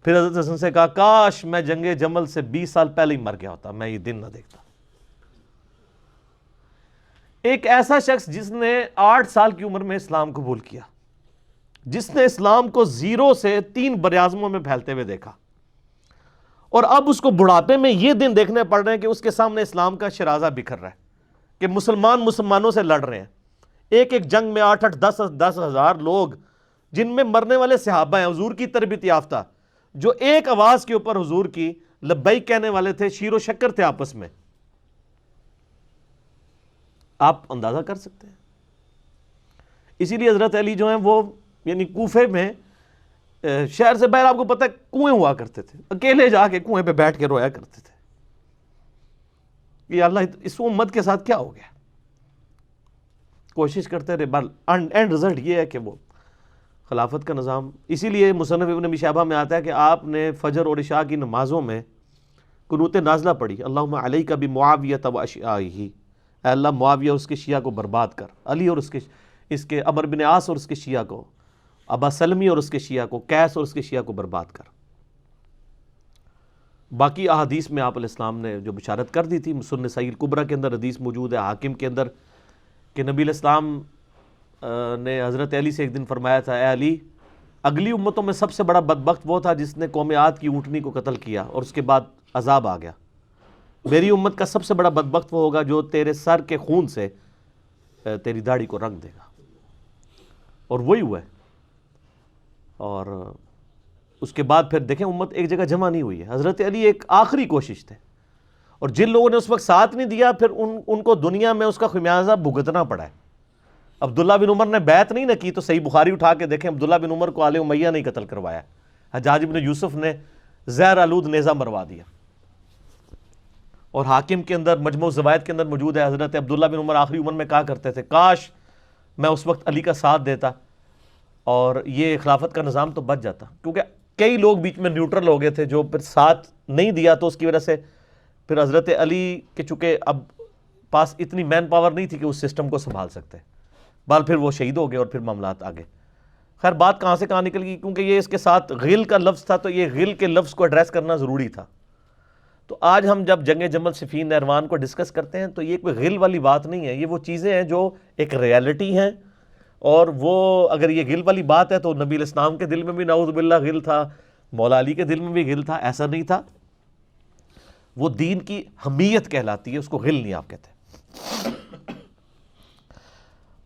پھر حضرت حسن سے کہا کاش میں جنگ جمل سے 20 سال پہلے ہی مر گیا ہوتا, میں یہ دن نہ دیکھتا. ایک ایسا شخص جس نے 8 سال کی عمر میں اسلام قبول کیا, جس نے اسلام کو زیرو سے 3 براعظموں میں پھیلتے ہوئے دیکھا, اور اب اس کو بڑھاپے میں یہ دن دیکھنے پڑ رہے ہیں کہ اس کے سامنے اسلام کا شرازہ بکھر رہا ہے, کہ مسلمانوں سے لڑ رہے ہیں. ایک ایک جنگ میں 8-10 ہزار لوگ, جن میں مرنے والے صحابہ ہیں حضور کی تربیت یافتہ, جو ایک آواز کے اوپر حضور کی لبیک کہنے والے تھے, شیر و شکر تھے آپس میں. آپ اندازہ کر سکتے ہیں. اسی لیے حضرت علی جو ہیں وہ یعنی کوفے میں شہر سے باہر آپ کو پتہ ہے کنویں ہوا کرتے تھے, اکیلے جا کے کنویں پہ بیٹھ کے رویا کرتے تھے کہ اللہ اس امت کے ساتھ کیا ہو گیا. کوشش کرتے رہے, اینڈ رزلٹ یہ ہے کہ وہ خلافت کا نظام. اسی لیے مصنف ابن ابی شیبہ میں آتا ہے کہ آپ نے فجر اور عشاء کی نمازوں میں قنوت نازلہ پڑھی, اللہم علیک بمعاویہ و اشیاءہ, اے اللہ معاویہ اس کے شیعہ کو برباد کر, علی اور اس کے عمرو بن عاص اور اس کے شیعہ کو, ابا سلمی اور اس کے شیعہ کو, قیس اور اس کے شیعہ کو برباد کر. باقی احادیث میں آپ علیہ السلام نے جو بشارت کر دی تھی, سنن نسائی الکبریٰ کے اندر حدیث موجود ہے, حاکم کے اندر, کہ نبی علیہ السلام نے حضرت علی سے ایک دن فرمایا تھا, اے علی اگلی امتوں میں سب سے بڑا بدبخت وہ تھا جس نے قوم عاد کی اونٹنی کو قتل کیا اور اس کے بعد عذاب آ گیا. میری امت کا سب سے بڑا بدبخت وہ ہوگا جو تیرے سر کے خون سے تیری داڑھی کو رنگ دے گا. اور وہی ہوا ہے. اور اس کے بعد پھر دیکھیں امت ایک جگہ جمع نہیں ہوئی ہے. حضرت علی ایک آخری کوشش تھے, اور جن لوگوں نے اس وقت ساتھ نہیں دیا پھر ان کو دنیا میں اس کا خمیازہ بھگتنا پڑا ہے. عبداللہ بن عمر نے بیعت نہیں نہ کی تو صحیح بخاری اٹھا کے دیکھیں, عبداللہ بن عمر کو آل امیہ نہیں قتل کروایا, حجاج بن یوسف نے زہر آلود نیزہ مروا دیا. اور حاکم کے اندر مجموع الزوائد کے اندر موجود ہے, حضرت عبداللہ بن عمر آخری عمر میں کہا کرتے تھے کاش میں اس وقت علی کا ساتھ دیتا اور یہ خلافت کا نظام تو بچ جاتا. کیونکہ کئی لوگ بیچ میں نیوٹرل ہو گئے تھے جو پھر ساتھ نہیں دیا, تو اس کی وجہ سے پھر حضرت علی کے چونکہ اب پاس اتنی مین پاور نہیں تھی کہ اس سسٹم کو سنبھال سکتے، بال پھر وہ شہید ہو گئے اور پھر معاملات آگے. خیر بات کہاں سے کہاں نکل گئی، کیونکہ یہ اس کے ساتھ غل کا لفظ تھا تو یہ غل کے لفظ کو ایڈریس کرنا ضروری تھا. تو آج ہم جب جنگ جمل صفین نہروان کو ڈسکس کرتے ہیں تو یہ کوئی غل والی بات نہیں ہے، یہ وہ چیزیں ہیں جو ایک ریالٹی ہیں. اور وہ اگر یہ غل والی بات ہے تو نبی علیہ السلام کے دل میں بھی نعوذ باللہ غل تھا، مولا علی کے دل میں بھی غل تھا، ایسا نہیں تھا. وہ دین کی حمیت کہلاتی ہے، اس کو غل نہیں آپ کہتے.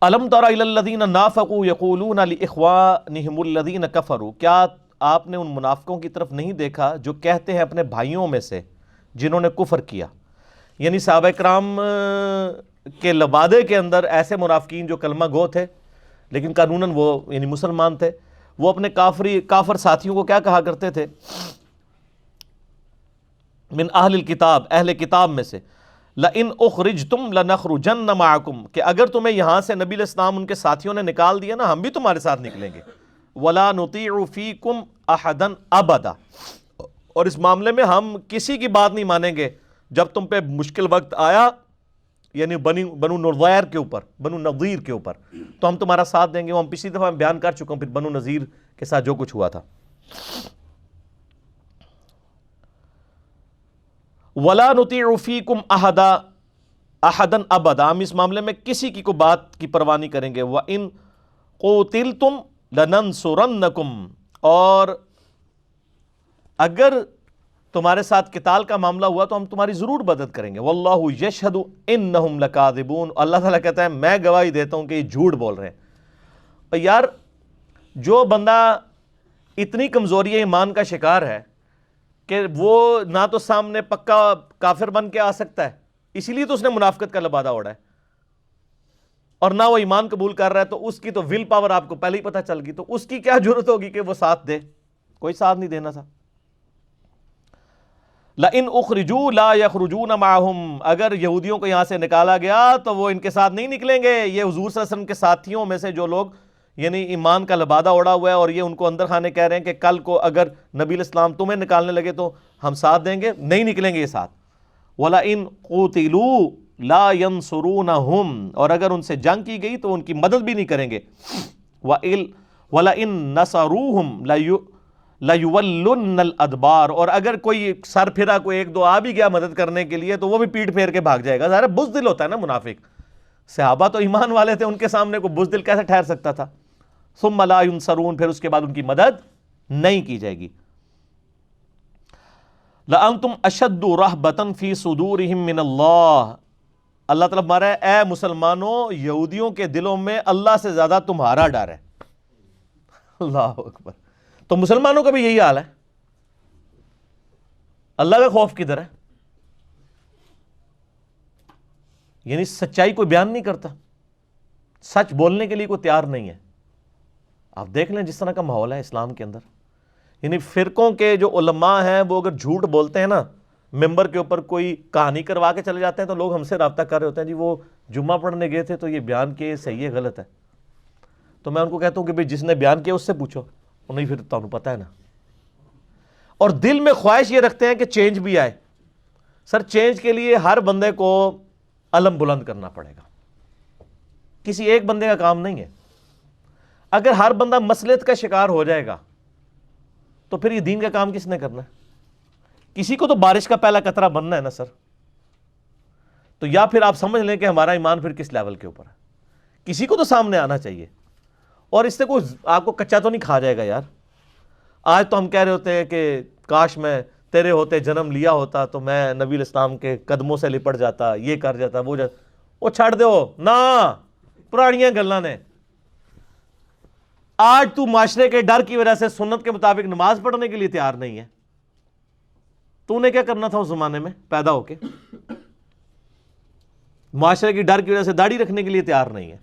الم تر الی الذین نافقوا یقولون لاخوانہم الذین کفروا، کیا آپ نے ان منافقوں کی طرف نہیں دیکھا جو کہتے ہیں اپنے بھائیوں میں سے جنہوں نے کفر کیا. یعنی صحابہ کرام کے لبادے کے اندر ایسے منافقین جو کلمہ گو تھے لیکن قانوناً وہ یعنی مسلمان تھے، وہ اپنے کافر ساتھیوں کو کیا کہا کرتے تھے، من اہل الکتاب، اہل کتاب میں سے، لئن اخرجتم لنخرجن معکم، کہ اگر تمہیں یہاں سے نبی علیہ السلام ان کے ساتھیوں نے نکال دیا نا، ہم بھی تمہارے ساتھ نکلیں گے. ولا نطیع فیکم احدا ابدا، اور اس معاملے میں ہم کسی کی بات نہیں مانیں گے جب تم پہ مشکل وقت آیا، یعنی بنو نضیر کے اوپر، بنو نضیر کے اوپر، تو ہم تمہارا ساتھ دیں گے. وہ ہم پچھلی دفعہ بیان کر چکا ہوں پھر بنو نضیر کے ساتھ جو کچھ ہوا تھا. ولا نطیع فیکم احدا ابدا، ہم اس معاملے میں کسی کی کو بات کی پرواہ نہیں کریں گے. وَإِن قُوتِلْتُمْ لَنَنْصُرَنَّكُمْ، اور اگر تمہارے ساتھ قتال کا معاملہ ہوا تو ہم تمہاری ضرور مدد کریں گے. وَاللَّهُ يَشْهَدُ إِنَّهُمْ لَكَاذِبُونَ، اللہ تعالیٰ کہتا ہے میں گواہی دیتا ہوں کہ یہ جھوٹ بول رہے ہیں. اور یار جو بندہ اتنی کمزوری ایمان کا شکار ہے کہ وہ نہ تو سامنے پکا کافر بن کے آ سکتا ہے، اسی لیے تو اس نے منافقت کا لبادہ اوڑھا ہے، اور نہ وہ ایمان قبول کر رہا ہے، تو اس کی تو ول پاور آپ کو پہلے ہی پتہ چل گئی، تو اس کی کیا جرت ہوگی کہ وہ ساتھ دے؟ کوئی ساتھ نہیں دینا تھا. لَإِنْ اُخْرِجُوا لَا يَخْرُجُونَ مَعَهُمْ، اگر یہودیوں کو یہاں سے نکالا گیا تو وہ ان کے ساتھ نہیں نکلیں گے. یہ حضور صلی اللہ علیہ وسلم کے ساتھیوں میں سے جو لوگ یعنی ایمان کا لبادہ اوڑا ہوا ہے اور یہ ان کو اندر خانے کہہ رہے ہیں کہ کل کو اگر نبی علیہ السلام تمہیں نکالنے لگے تو ہم ساتھ دیں گے، نہیں نکلیں گے یہ ساتھ. وَلَئِنْ قُوتِلُوا لَا يَنْصُرُونَهُمْ، اور اگر ان سے جنگ کی گئی تو ان کی مدد بھی نہیں کریں گے. وَلَئِنْ نَصَرُوهُمْ لَيُوَلُّنَّ الْأَدْبَارَ، اور اگر کوئی سر پھرا کوئی ایک دو آ بھی گیا مدد کرنے کے لیے تو وہ بھی پیٹ پھیر کے بھاگ جائے گا. ظاہر بزدل ہوتا ہے نا منافق. صحابہ تو ایمان والے تھے، ان کے سامنے کوئی بزدل کیسے ٹھہر سکتا تھا. ثم لا ينصرون، پھر اس کے بعد ان کی مدد نہیں کی جائے گی. لَأَنْتُمْ أَشَدُّ رَهْبَةً فِي صُدُورِهِمْ مِنَ اللَّهِ، اللہ تعالیٰ ہمارا اے مسلمانوں یہودیوں کے دلوں میں اللہ سے زیادہ تمہارا ڈر ہے. اللہ اکبر. تو مسلمانوں کا بھی یہی حال ہے، اللہ کا خوف کدھر ہے؟ یعنی سچائی کوئی بیان نہیں کرتا، سچ بولنے کے لیے کوئی تیار نہیں ہے. آپ دیکھ لیں جس طرح کا ماحول ہے اسلام کے اندر، یعنی فرقوں کے جو علماء ہیں وہ اگر جھوٹ بولتے ہیں نا، ممبر کے اوپر کوئی کہانی کروا کے چلے جاتے ہیں تو لوگ ہم سے رابطہ کر رہے ہوتے ہیں، جی وہ جمعہ پڑھنے گئے تھے تو یہ بیان کیے صحیح ہے غلط ہے. تو میں ان کو کہتا ہوں کہ بھئی جس نے بیان کیا اس سے پوچھو، نہیں پھر تو انہوں پتہ ہے نا. اور دل میں خواہش یہ رکھتے ہیں کہ چینج بھی آئے. سر چینج کے لیے ہر بندے کو علم بلند کرنا پڑے گا، کسی ایک بندے کا کام نہیں ہے. اگر ہر بندہ مصلحت کا شکار ہو جائے گا تو پھر یہ دین کا کام کس نے کرنا ہے؟ کسی کو تو بارش کا پہلا قطرہ بننا ہے نا سر. تو یا پھر آپ سمجھ لیں کہ ہمارا ایمان پھر کس لیول کے اوپر ہے. کسی کو تو سامنے آنا چاہیے، اور اس سے کوئی آپ کو کچا تو نہیں کھا جائے گا یار. آج تو ہم کہہ رہے ہوتے ہیں کہ کاش میں تیرے ہوتے جنم لیا ہوتا تو میں نبی علیہ السلام کے قدموں سے لپٹ جاتا، یہ کر جاتا، وہ چھڑ دو نا، پرانیاں گلاں نے. آج تو معاشرے کے ڈر کی وجہ سے سنت کے مطابق نماز پڑھنے کے لیے تیار نہیں ہے. تو نے کیا کرنا تھا اس زمانے میں پیدا ہو کے؟ معاشرے کی ڈر کی وجہ سے داڑھی رکھنے کے لیے تیار نہیں ہے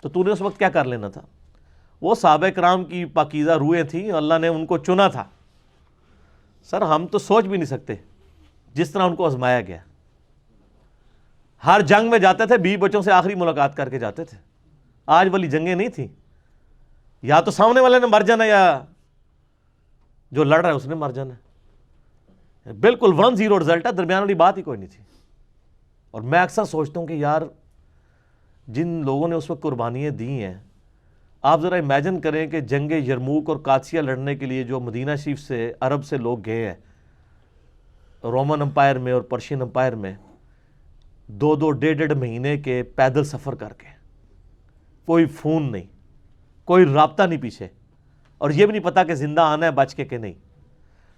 تو نے اس وقت کیا کر لینا تھا؟ وہ صحابہ کرام کی پاکیزہ روحیں تھیں، اللہ نے ان کو چنا تھا. سر ہم تو سوچ بھی نہیں سکتے جس طرح ان کو آزمایا گیا. ہر جنگ میں جاتے تھے 20 بچوں سے آخری ملاقات کر کے جاتے تھے. آج والی جنگیں نہیں تھیں، یا تو سامنے والے نے مر جانا یا جو لڑ رہا ہے اس نے مر جانا. بالکل 1-0 رزلٹ ہے، درمیان والی بات ہی کوئی نہیں تھی۔ اور میں اکثر سوچتا ہوں کہ یار جن لوگوں نے اس وقت قربانیاں دی ہیں، آپ ذرا امیجن کریں کہ جنگ یرموک اور قادسیہ لڑنے کے لیے جو مدینہ شریف سے عرب سے لوگ گئے ہیں، رومن امپائر میں اور پرشین امپائر میں، 2-2 ڈیڑھ مہینے کے پیدل سفر کر کے، کوئی فون نہیں، کوئی رابطہ نہیں پیچھے، اور یہ بھی نہیں پتا کہ زندہ آنا ہے بچ کے کہ نہیں۔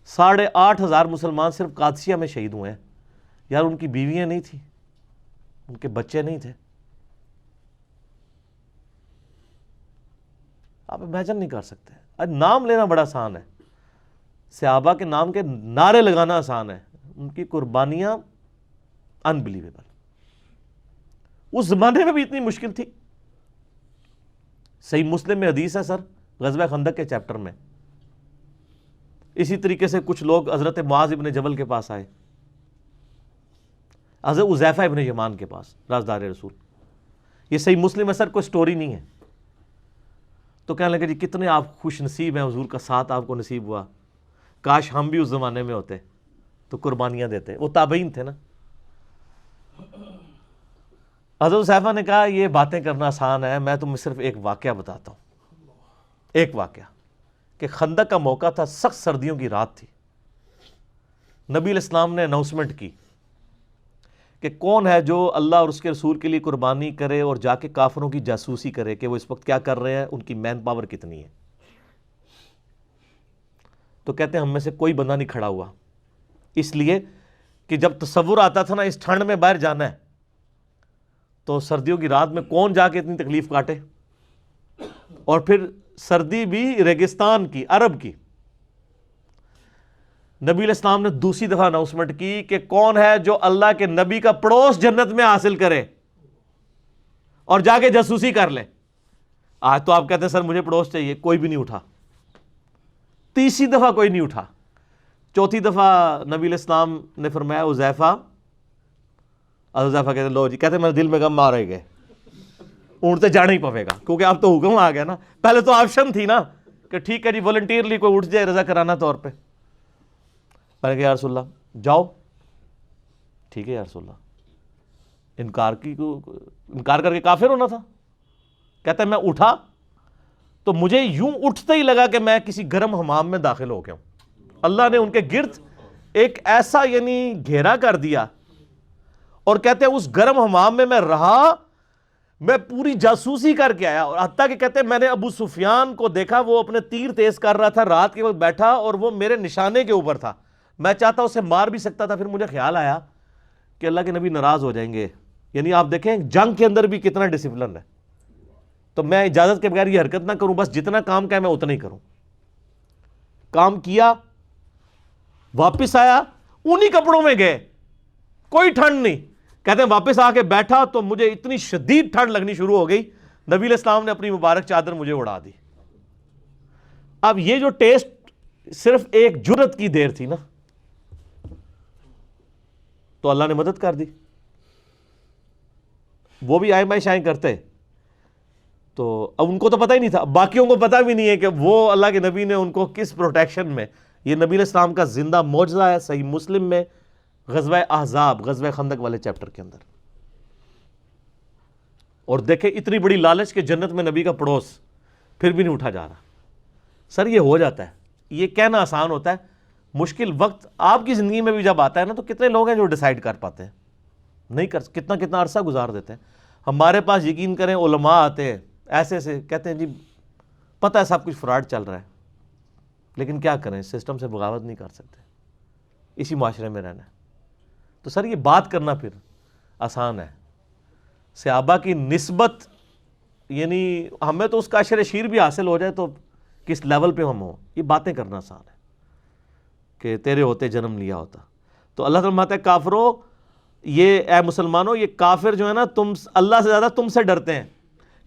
8,500 مسلمان صرف قادسیہ میں شہید ہوئے ہیں۔ یار ان کی بیویاں نہیں تھیں، ان کے بچے نہیں تھے۔ آپ امیجن نہیں کر سکتے۔ آج نام لینا بڑا آسان ہے، صحابہ کے نام کے نعرے لگانا آسان ہے، ان کی قربانیاں انبلیویبل۔ اس زمانے میں بھی اتنی مشکل تھی۔ صحیح مسلم میں حدیث ہے سر، غزوہ خندق کے چیپٹر میں، اسی طریقے سے کچھ لوگ حضرت معاذ ابن جبل کے پاس آئے، حضرت حذیفہ ابن یمان کے پاس، رازدار رسول۔ یہ صحیح مسلم ہے سر، کوئی سٹوری نہیں ہے۔ تو کہنے لگے جی کتنے آپ خوش نصیب ہیں، حضور کا ساتھ آپ کو نصیب ہوا، کاش ہم بھی اس زمانے میں ہوتے تو قربانیاں دیتے۔ وہ تابعین تھے نا۔ حضرت حذیفہ نے کہا یہ باتیں کرنا آسان ہے، میں تمہیں صرف ایک واقعہ بتاتا ہوں۔ ایک واقعہ کہ خندق کا موقع تھا، سخت سردیوں کی رات تھی، نبی علیہ السلام نے اناؤنسمنٹ کی کہ کون ہے جو اللہ اور اس کے رسول کے لیے قربانی کرے اور جا کے کافروں کی جاسوسی کرے کہ وہ اس وقت کیا کر رہے ہیں، ان کی مین پاور کتنی ہے۔ تو کہتے ہیں ہم میں سے کوئی بندہ نہیں کھڑا ہوا، اس لیے کہ جب تصور آتا تھا نا اس ٹھنڈ میں باہر جانا ہے، تو سردیوں کی رات میں کون جا کے اتنی تکلیف کاٹے، اور پھر سردی بھی ریگستان کی، عرب کی۔ نبی علیہ السلام نے دوسری دفعہ اناؤنسمنٹ کی کہ کون ہے جو اللہ کے نبی کا پڑوس جنت میں حاصل کرے اور جا کے جاسوسی کر لے۔ آج تو آپ کہتے ہیں سر مجھے پڑوس چاہیے، کوئی بھی نہیں اٹھا۔ تیسری دفعہ کوئی نہیں اٹھا۔ چوتھی دفعہ نبی علیہ السلام نے فرمایا حذیفہ، حذیفہ کہتے لو جی، کہتے میرے دل میں غم مارے گئے، اونٹتے جانا ہی پڑے گا، کیونکہ اب تو حکم آ گیا نا۔ پہلے تو آپشن تھی نا کہ ٹھیک ہے جی والنٹیئرلی کوئی اٹھ جائے رضا کرانہ طور پہ۔ میں نے کہا یا رسول اللہ جاؤ، ٹھیک ہے یا رسول اللہ، انکار کر کے کافر ہونا تھا۔ کہتا ہے میں اٹھا تو مجھے یوں اٹھتے ہی لگا کہ میں کسی گرم حمام میں داخل ہو گیا ہوں۔ اللہ نے ان کے گرد ایک ایسا یعنی گھیرا کر دیا، اور کہتے ہیں اس گرم حمام میں رہا، میں پوری جاسوسی کر کے آیا، اور حتیٰ کہ کہتے ہیں میں نے ابو سفیان کو دیکھا وہ اپنے تیر تیز کر رہا تھا، رات کے وقت بیٹھا اور وہ میرے نشانے کے اوپر تھا، میں چاہتا اسے مار بھی سکتا تھا۔ پھر مجھے خیال آیا کہ اللہ کے نبی ناراض ہو جائیں گے، یعنی آپ دیکھیں جنگ کے اندر بھی کتنا ڈسپلن ہے، تو میں اجازت کے بغیر یہ حرکت نہ کروں، بس جتنا کام کا ہے میں اتنا ہی کروں۔ کام کیا، واپس آیا، انہی کپڑوں میں گئے، کوئی ٹھنڈ نہیں۔ کہتے ہیں واپس آ کے بیٹھا تو مجھے اتنی شدید ٹھنڈ لگنی شروع ہو گئی، نبی علیہ السلام نے اپنی مبارک چادر مجھے اڑا دی۔ اب یہ جو ٹیسٹ صرف ایک جرت کی دیر تھی نا، تو اللہ نے مدد کر دی۔ وہ بھی آئیں بائیں شائیں کرتے تو اب ان کو تو پتہ ہی نہیں تھا، باقیوں کو پتہ بھی نہیں ہے کہ وہ اللہ کے نبی نے ان کو کس پروٹیکشن میں۔ یہ نبی علیہ السلام کا زندہ معجزہ ہے، صحیح مسلم میں غزوہ احزاب، غزوہ خندق والے چیپٹر کے اندر۔ اور دیکھیں اتنی بڑی لالچ کہ جنت میں نبی کا پڑوس، پھر بھی نہیں اٹھا جا رہا۔ سر یہ ہو جاتا ہے، یہ کہنا آسان ہوتا ہے، مشکل وقت آپ کی زندگی میں بھی جب آتا ہے نا، تو کتنے لوگ ہیں جو ڈیسائیڈ کر پاتے ہیں؟ نہیں کر، کتنا عرصہ گزار دیتے ہیں۔ ہمارے پاس یقین کریں علماء آتے ہیں ایسے سے، کہتے ہیں جی پتہ ہے سب کچھ فراڈ چل رہا ہے، لیکن کیا کریں، سسٹم سے بغاوت نہیں کر سکتے، اسی معاشرے میں رہنا ہے۔ تو سر یہ بات کرنا پھر آسان ہے، صحابہ کی نسبت، یعنی ہمیں تو اس کا عشر شیر بھی حاصل ہو جائے تو کس لیول پہ ہم ہوں، یہ باتیں کرنا آسان ہے کہ تیرے ہوتے جنم لیا ہوتا۔ تو اللہ تعالیٰ فرماتا ہے کافروں، یہ اے مسلمانوں، یہ کافر جو ہے نا تم اللہ سے زیادہ تم سے ڈرتے ہیں،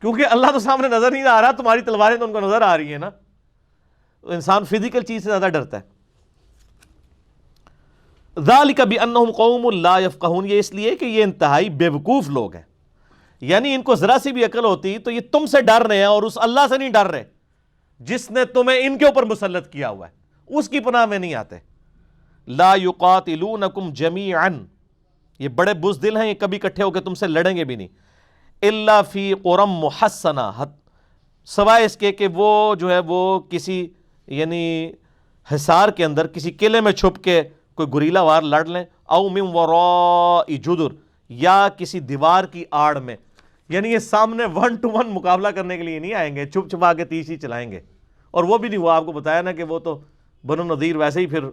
کیونکہ اللہ تو سامنے نظر نہیں آ رہا، تمہاری تلواریں تو ان کو نظر آ رہی ہیں نا۔ انسان فزیکل چیز سے زیادہ ڈرتا ہے۔ ذالک بانہم قوم لا یفقہون، یہ اس لیے کہ یہ انتہائی بے وقوف لوگ ہیں، یعنی ان کو ذرا سی بھی عقل ہوتی تو یہ تم سے ڈر رہے ہیں اور اس اللہ سے نہیں ڈر رہے جس نے تمہیں ان کے اوپر مسلط کیا ہوا ہے، اس کی پناہ میں نہیں آتے۔ لا یقاتلونکم جمیعا، یہ بڑے بزدل ہیں، یہ کبھی اکٹھے ہو کے تم سے لڑیں گے بھی نہیں، الا فی قرم محصنہ، سوائے اس کے کہ وہ جو ہے وہ کسی یعنی حصار کے اندر کسی قلعے میں چھپ کے کوئی گریلا وار لڑ لیں، او من وراء جدر، یا کسی دیوار کی آڑ میں، یعنی یہ سامنے 1 to 1 مقابلہ کرنے کے لیے نہیں آئیں گے، چھپ چھپا کے تیس ہی چلائیں گے۔ اور وہ بھی نہیں ہوا، آپ کو بتایا نا کہ وہ تو بنو نذیر ویسے ہی پھر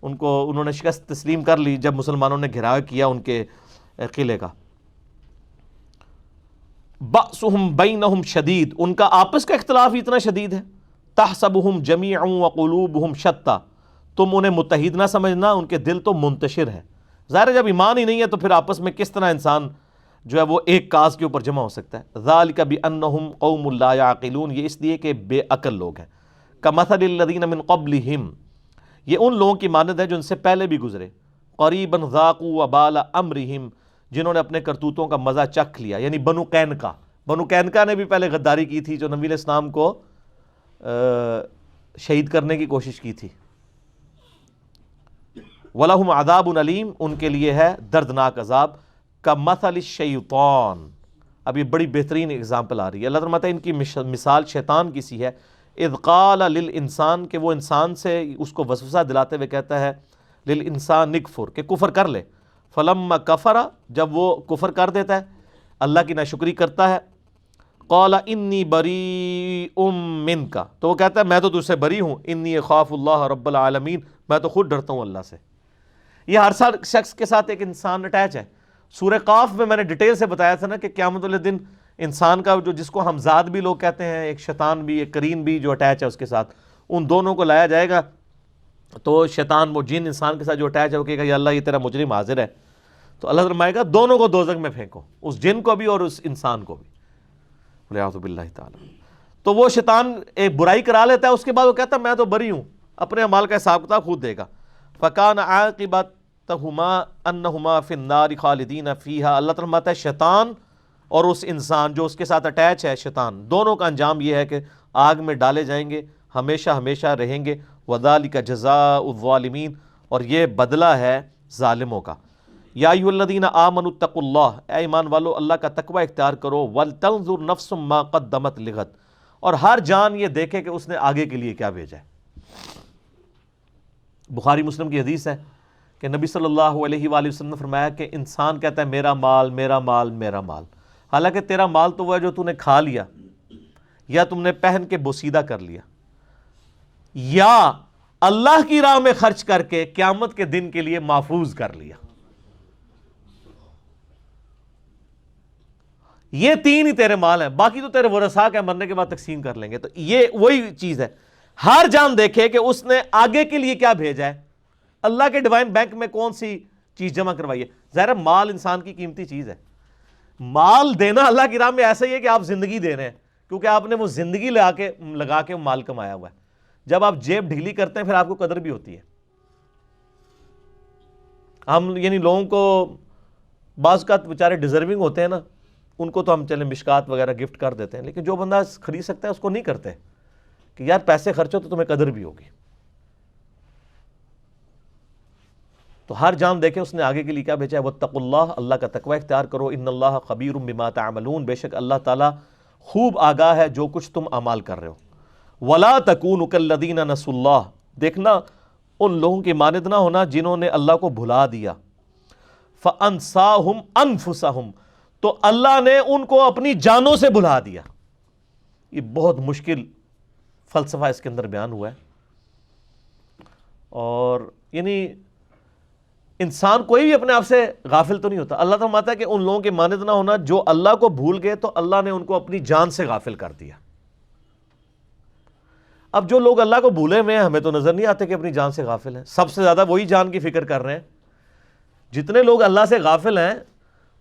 انہوں نے شکست تسلیم کر لی جب مسلمانوں نے گھیراؤ کیا ان کے قلعے کا۔ بأسهم بینہم شدید، ان کا آپس کا اختلاف اتنا شدید ہے، تحسبهم جمیعا وقلوبهم شتیٰ، تم انہیں متحد نہ سمجھنا، ان کے دل تو منتشر ہے۔ ظاہر ہے جب ایمان ہی نہیں ہے تو پھر آپس میں کس طرح انسان جو ہے وہ ایک کاز کے اوپر جمع ہو سکتا ہے۔ ذالک بانہم قوم لا یعقلون، یہ اس لیے کہ بے عقل لوگ ہیں۔ کمثل الذین من قبلہم، یہ ان لوگوں کی مانند ہے جو ان سے پہلے بھی گزرے، قریبا ذاقوا وبال امرہم، جنہوں نے اپنے کرتوتوں کا مزہ چکھ لیا، یعنی بنو قینقاع نے بھی پہلے غداری کی تھی، جو نبی علیہ السلام کو شہید کرنے کی کوشش کی تھی۔ وَلَهُمْ عَذَابٌ عَلِيمٌ، ان کے لیے ہے دردناک عذاب۔ كَمَثَلِ الشَّيْطَانِ، اب یہ بڑی بہترین اگزامپل آ رہی ہے، اللہ تعالیٰ فرماتا ہے ان کی مثال شیطان کی سی ہے، اذ قال للانسان، کہ وہ انسان سے اس کو وسوسہ دلاتے ہوئے کہتا ہے، للانسان اکفر، کہ کفر کر لے، فلما کفر، جب وہ کفر کر دیتا ہے، اللہ کی ناشکری کرتا ہے، قال انی بریء منک، تو وہ کہتا ہے میں تو تجھ سے بری ہوں، انی اخاف اللہ رب العالمین، میں تو خود ڈرتا ہوں اللہ سے۔ یہ ہر سال شخص کے ساتھ ایک انسان اٹیچ ہے۔ سورہ قاف میں نے ڈیٹیل سے بتایا تھا نا کہ قیامت والے دن انسان کا جو جس کو ہمزاد بھی لوگ کہتے ہیں، ایک شیطان بھی، ایک قرین بھی جو اٹیچ ہے اس کے ساتھ، ان دونوں کو لایا جائے گا، تو شیطان وہ جن انسان کے ساتھ جو اٹیچ ہے وہ کہے گا یا اللہ یہ تیرا مجرم حاضر ہے، تو اللہ فرمائے گا دونوں کو دوزخ میں پھینکو، اس جن کو بھی اور اس انسان کو بھی، والعیاذ باللہ تعالی۔ تو وہ شیطان ایک برائی کرا لیتا ہے، اس کے بعد وہ کہتا ہے میں تو بری ہوں، اپنے اعمال کا حساب کتاب خود دے گا۔ فکان عاقبتہما انہما فی النار خالدین فیہا، اللہ تعالیٰ فرماتا ہے شیطان اور اس انسان جو اس کے ساتھ اٹیچ ہے شیطان، دونوں کا انجام یہ ہے کہ آگ میں ڈالے جائیں گے، ہمیشہ ہمیشہ رہیں گے۔ وذالک جزاء الظالمین، اور یہ بدلہ ہے ظالموں کا۔ یا ایھا الذین آمنوا اتقوا اللہ، اے ایمان والو اللہ کا تقوی اختیار کرو، ولتنظر نفس ما قدمت لغد، اور ہر جان یہ دیکھے کہ اس نے آگے کے لیے کیا بھیجا ہے۔ بخاری مسلم کی حدیث ہے کہ نبی صلی اللہ علیہ وآلہ وسلم نے فرمایا کہ انسان کہتا ہے میرا مال میرا مال میرا مال، حالانکہ تیرا مال تو وہ ہے جو تو نے کھا لیا یا تم نے پہن کے بوسیدہ کر لیا یا اللہ کی راہ میں خرچ کر کے قیامت کے دن کے لیے محفوظ کر لیا۔ یہ تین ہی تیرے مال ہیں، باقی تو تیرے ورثاء کے مرنے کے بعد تقسیم کر لیں گے۔ تو یہ وہی چیز ہے، ہر جان دیکھے کہ اس نے آگے کے لیے کیا بھیجا ہے، اللہ کے ڈیوائن بینک میں کون سی چیز جمع کروائی ہے۔ ظاہر مال انسان کی قیمتی چیز ہے، مال دینا اللہ کی راہ میں ایسا ہی ہے کہ آپ زندگی دے رہے ہیں، کیونکہ آپ نے وہ زندگی لگا کے مال کمایا ہوا ہے۔ جب آپ جیب ڈھیلی کرتے ہیں پھر آپ کو قدر بھی ہوتی ہے۔ ہم یعنی لوگوں کو بعض کا بیچارے ڈیزرونگ ہوتے ہیں نا، ان کو تو ہم چلیں مشکات وغیرہ گفٹ کر دیتے ہیں، لیکن جو بندہ خرید سکتا ہے اس کو نہیں کرتے کہ یار پیسے خرچو تو تمہیں قدر بھی ہوگی۔ تو ہر جان دیکھے اس نے آگے کے لیے کیا بھیجا ہے، واتقوا اللہ، اللہ کا تقوی اختیار کرو، ان اللہ خبیر بما تعملون، بے شک اللہ تعالیٰ خوب آگاہ ہے جو کچھ تم اعمال کر رہے ہو۔ ولا تکونوا کالذین نسوا اللہ، دیکھنا ان لوگوں کی مانند نہ ہونا جنہوں نے اللہ کو بھلا دیا، فانساہم انفسہم، تو اللہ نے ان کو اپنی جانوں سے بھلا دیا۔ یہ بہت مشکل فلسفہ اس کے اندر بیان ہوا ہے، اور یعنی انسان کوئی بھی اپنے آپ سے غافل تو نہیں ہوتا۔ اللہ تعالیٰ فرماتا ہے کہ ان لوگوں کے مانند نہ ہونا جو اللہ کو بھول گئے تو اللہ نے ان کو اپنی جان سے غافل کر دیا۔ اب جو لوگ اللہ کو بھولے ہوئے ہیں ہمیں تو نظر نہیں آتے کہ اپنی جان سے غافل ہیں، سب سے زیادہ وہی جان کی فکر کر رہے ہیں۔ جتنے لوگ اللہ سے غافل ہیں،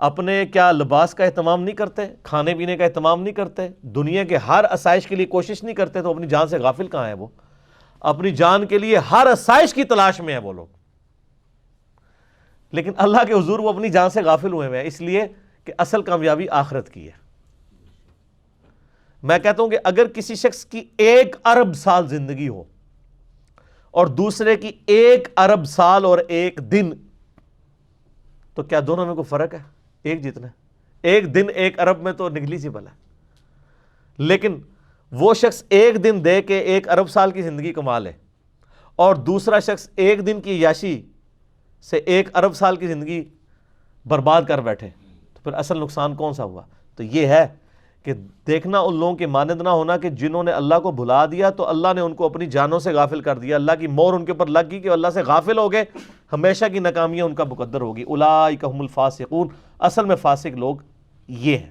اپنے کیا لباس کا اہتمام نہیں کرتے، کھانے پینے کا اہتمام نہیں کرتے، دنیا کے ہر آسائش کے لیے کوشش نہیں کرتے، تو اپنی جان سے غافل کہاں ہے وہ؟ اپنی جان کے لیے ہر آسائش کی تلاش میں ہے وہ لوگ، لیکن اللہ کے حضور وہ اپنی جان سے غافل ہوئے ہیں، اس لیے کہ اصل کامیابی آخرت کی ہے۔ میں کہتا ہوں کہ اگر کسی شخص کی 1 ارب سال زندگی ہو اور دوسرے کی 1 ارب سال اور 1 دن، تو کیا دونوں میں کوئی فرق ہے؟ ایک جتنا ہے، 1 دن 1 ارب میں تو نگلی سی بلا ہے۔ لیکن وہ شخص 1 دن دے کے 1 ارب سال کی زندگی کما لے، اور دوسرا شخص 1 دن کی عیاشی سے 1 ارب سال کی زندگی برباد کر بیٹھے، تو پھر اصل نقصان کون سا ہوا؟ تو یہ ہے کہ دیکھنا ان لوگوں کے مانند نہ ہونا کہ جنہوں نے اللہ کو بھلا دیا تو اللہ نے ان کو اپنی جانوں سے غافل کر دیا، اللہ کی مور ان کے اوپر لگ گئی کہ اللہ سے غافل ہو گئے، ہمیشہ کی ناکامیاں ان کا مقدر ہوگی۔ اولئک هم الفاسقون، اصل میں فاسق لوگ یہ ہیں۔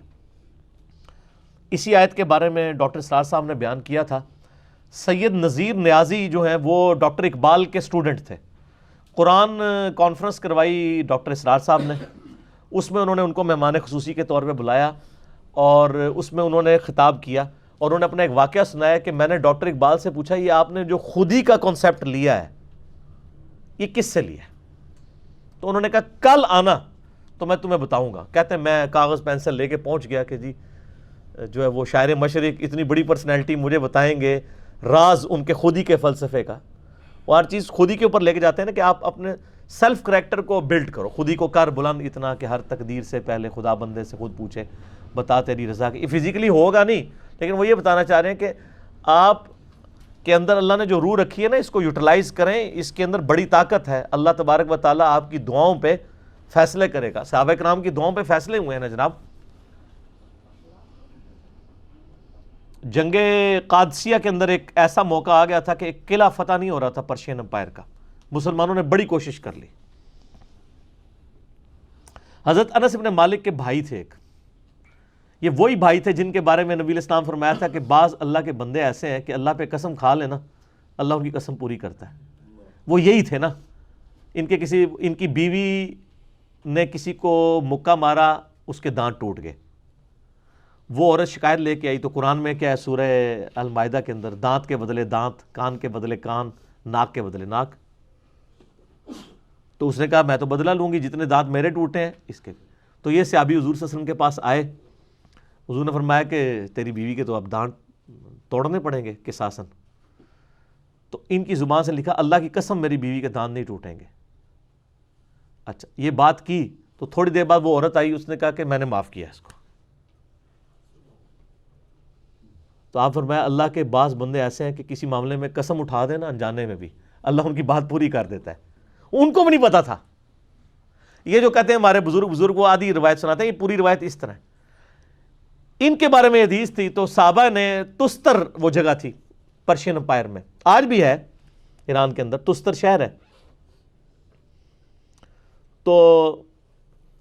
اسی آیت کے بارے میں ڈاکٹر اسرار صاحب نے بیان کیا تھا۔ سید نذیر نیازی جو ہیں وہ ڈاکٹر اقبال کے سٹوڈنٹ تھے۔ قرآن کانفرنس کروائی ڈاکٹر اسرار صاحب نے، اس میں انہوں نے ان کو مہمان خصوصی کے طور پہ بلایا، اور اس میں انہوں نے خطاب کیا، اور انہوں نے اپنا ایک واقعہ سنایا کہ میں نے ڈاکٹر اقبال سے پوچھا یہ آپ نے جو خودی کا کنسیپٹ لیا ہے یہ کس سے لیا ہے؟ تو انہوں نے کہا کل آنا تو میں تمہیں بتاؤں گا۔ کہتے ہیں میں کاغذ پینسل لے کے پہنچ گیا کہ جی جو ہے وہ شاعر مشرق اتنی بڑی پرسنالٹی مجھے بتائیں گے راز ان کے خودی کے فلسفے کا۔ وہ ہر چیز خودی کے اوپر لے کے جاتے ہیں نا کہ آپ اپنے سیلف کریکٹر کو بلڈ کرو، خودی کو کر بلند اتنا کہ ہر تقدیر سے پہلے خدا بندے سے خود پوچھے بتا تیری رضا کی۔ یہ فزیکلی ہوگا نہیں، لیکن وہ یہ بتانا چاہ رہے ہیں کہ آپ کے اندر اللہ نے جو روح رکھی ہے نا اس کو یوٹیلائز کریں، اس کے اندر بڑی طاقت ہے۔ اللہ تبارک و تعالیٰ آپ کی دعاؤں پہ فیصلے کرے گا۔ صحابہ کرام کی دعاؤں پہ فیصلے ہوئے ہیں نا جناب۔ جنگ قادسیہ کے اندر ایک ایسا موقع آ گیا تھا کہ ایک قلعہ فتح نہیں ہو رہا تھا پرشین امپائر کا، مسلمانوں نے بڑی کوشش کر لی۔ حضرت انس بن مالک کے بھائی تھے ایک، یہ وہی بھائی تھے جن کے بارے میں نبی علیہ السلام فرمایا تھا کہ بعض اللہ کے بندے ایسے ہیں کہ اللہ پہ قسم کھا لینا اللہ ان کی قسم پوری کرتا ہے۔ وہ یہی تھے نا، ان کی بیوی نے کسی کو مکہ مارا، اس کے دانت ٹوٹ گئے۔ وہ عورت شکایت لے کے آئی تو قرآن میں کیا ہے سورہ المائدہ کے اندر، دانت کے بدلے دانت، کان کے بدلے کان، ناک کے بدلے ناک۔ تو اس نے کہا میں تو بدلہ لوں گی، جتنے دانت میرے ٹوٹے ہیں اس کے۔ تو یہ صحابی حضور صلی اللہ علیہ وسلم کے پاس آئے، حضور نے فرمایا کہ تیری بیوی کے تو اب دانت توڑنے پڑیں گے قصاصاً۔ تو ان کی زبان سے لکھا اللہ کی قسم میری بیوی کے دانت نہیں ٹوٹیں گے۔ اچھا یہ بات کی تو تھوڑی دیر بعد وہ عورت آئی، اس نے کہا کہ میں نے معاف کیا اس کو۔ تو آپ فرمایا اللہ کے بعض بندے ایسے ہیں کہ کسی معاملے میں قسم اٹھا دیں نا انجانے میں بھی اللہ ان کی بات پوری کر دیتا ہے، ان کو بھی نہیں پتا تھا۔ یہ جو کہتے ہیں ہمارے بزرگ وہ آدھی روایت سناتے ہیں، یہ پوری روایت اس طرح ہے۔ ان کے بارے میں حدیث تھی تو صحابہ نے تستر، وہ جگہ تھی پرشین امپائر میں، آج بھی ہے ایران کے اندر تستر شہر ہے، تو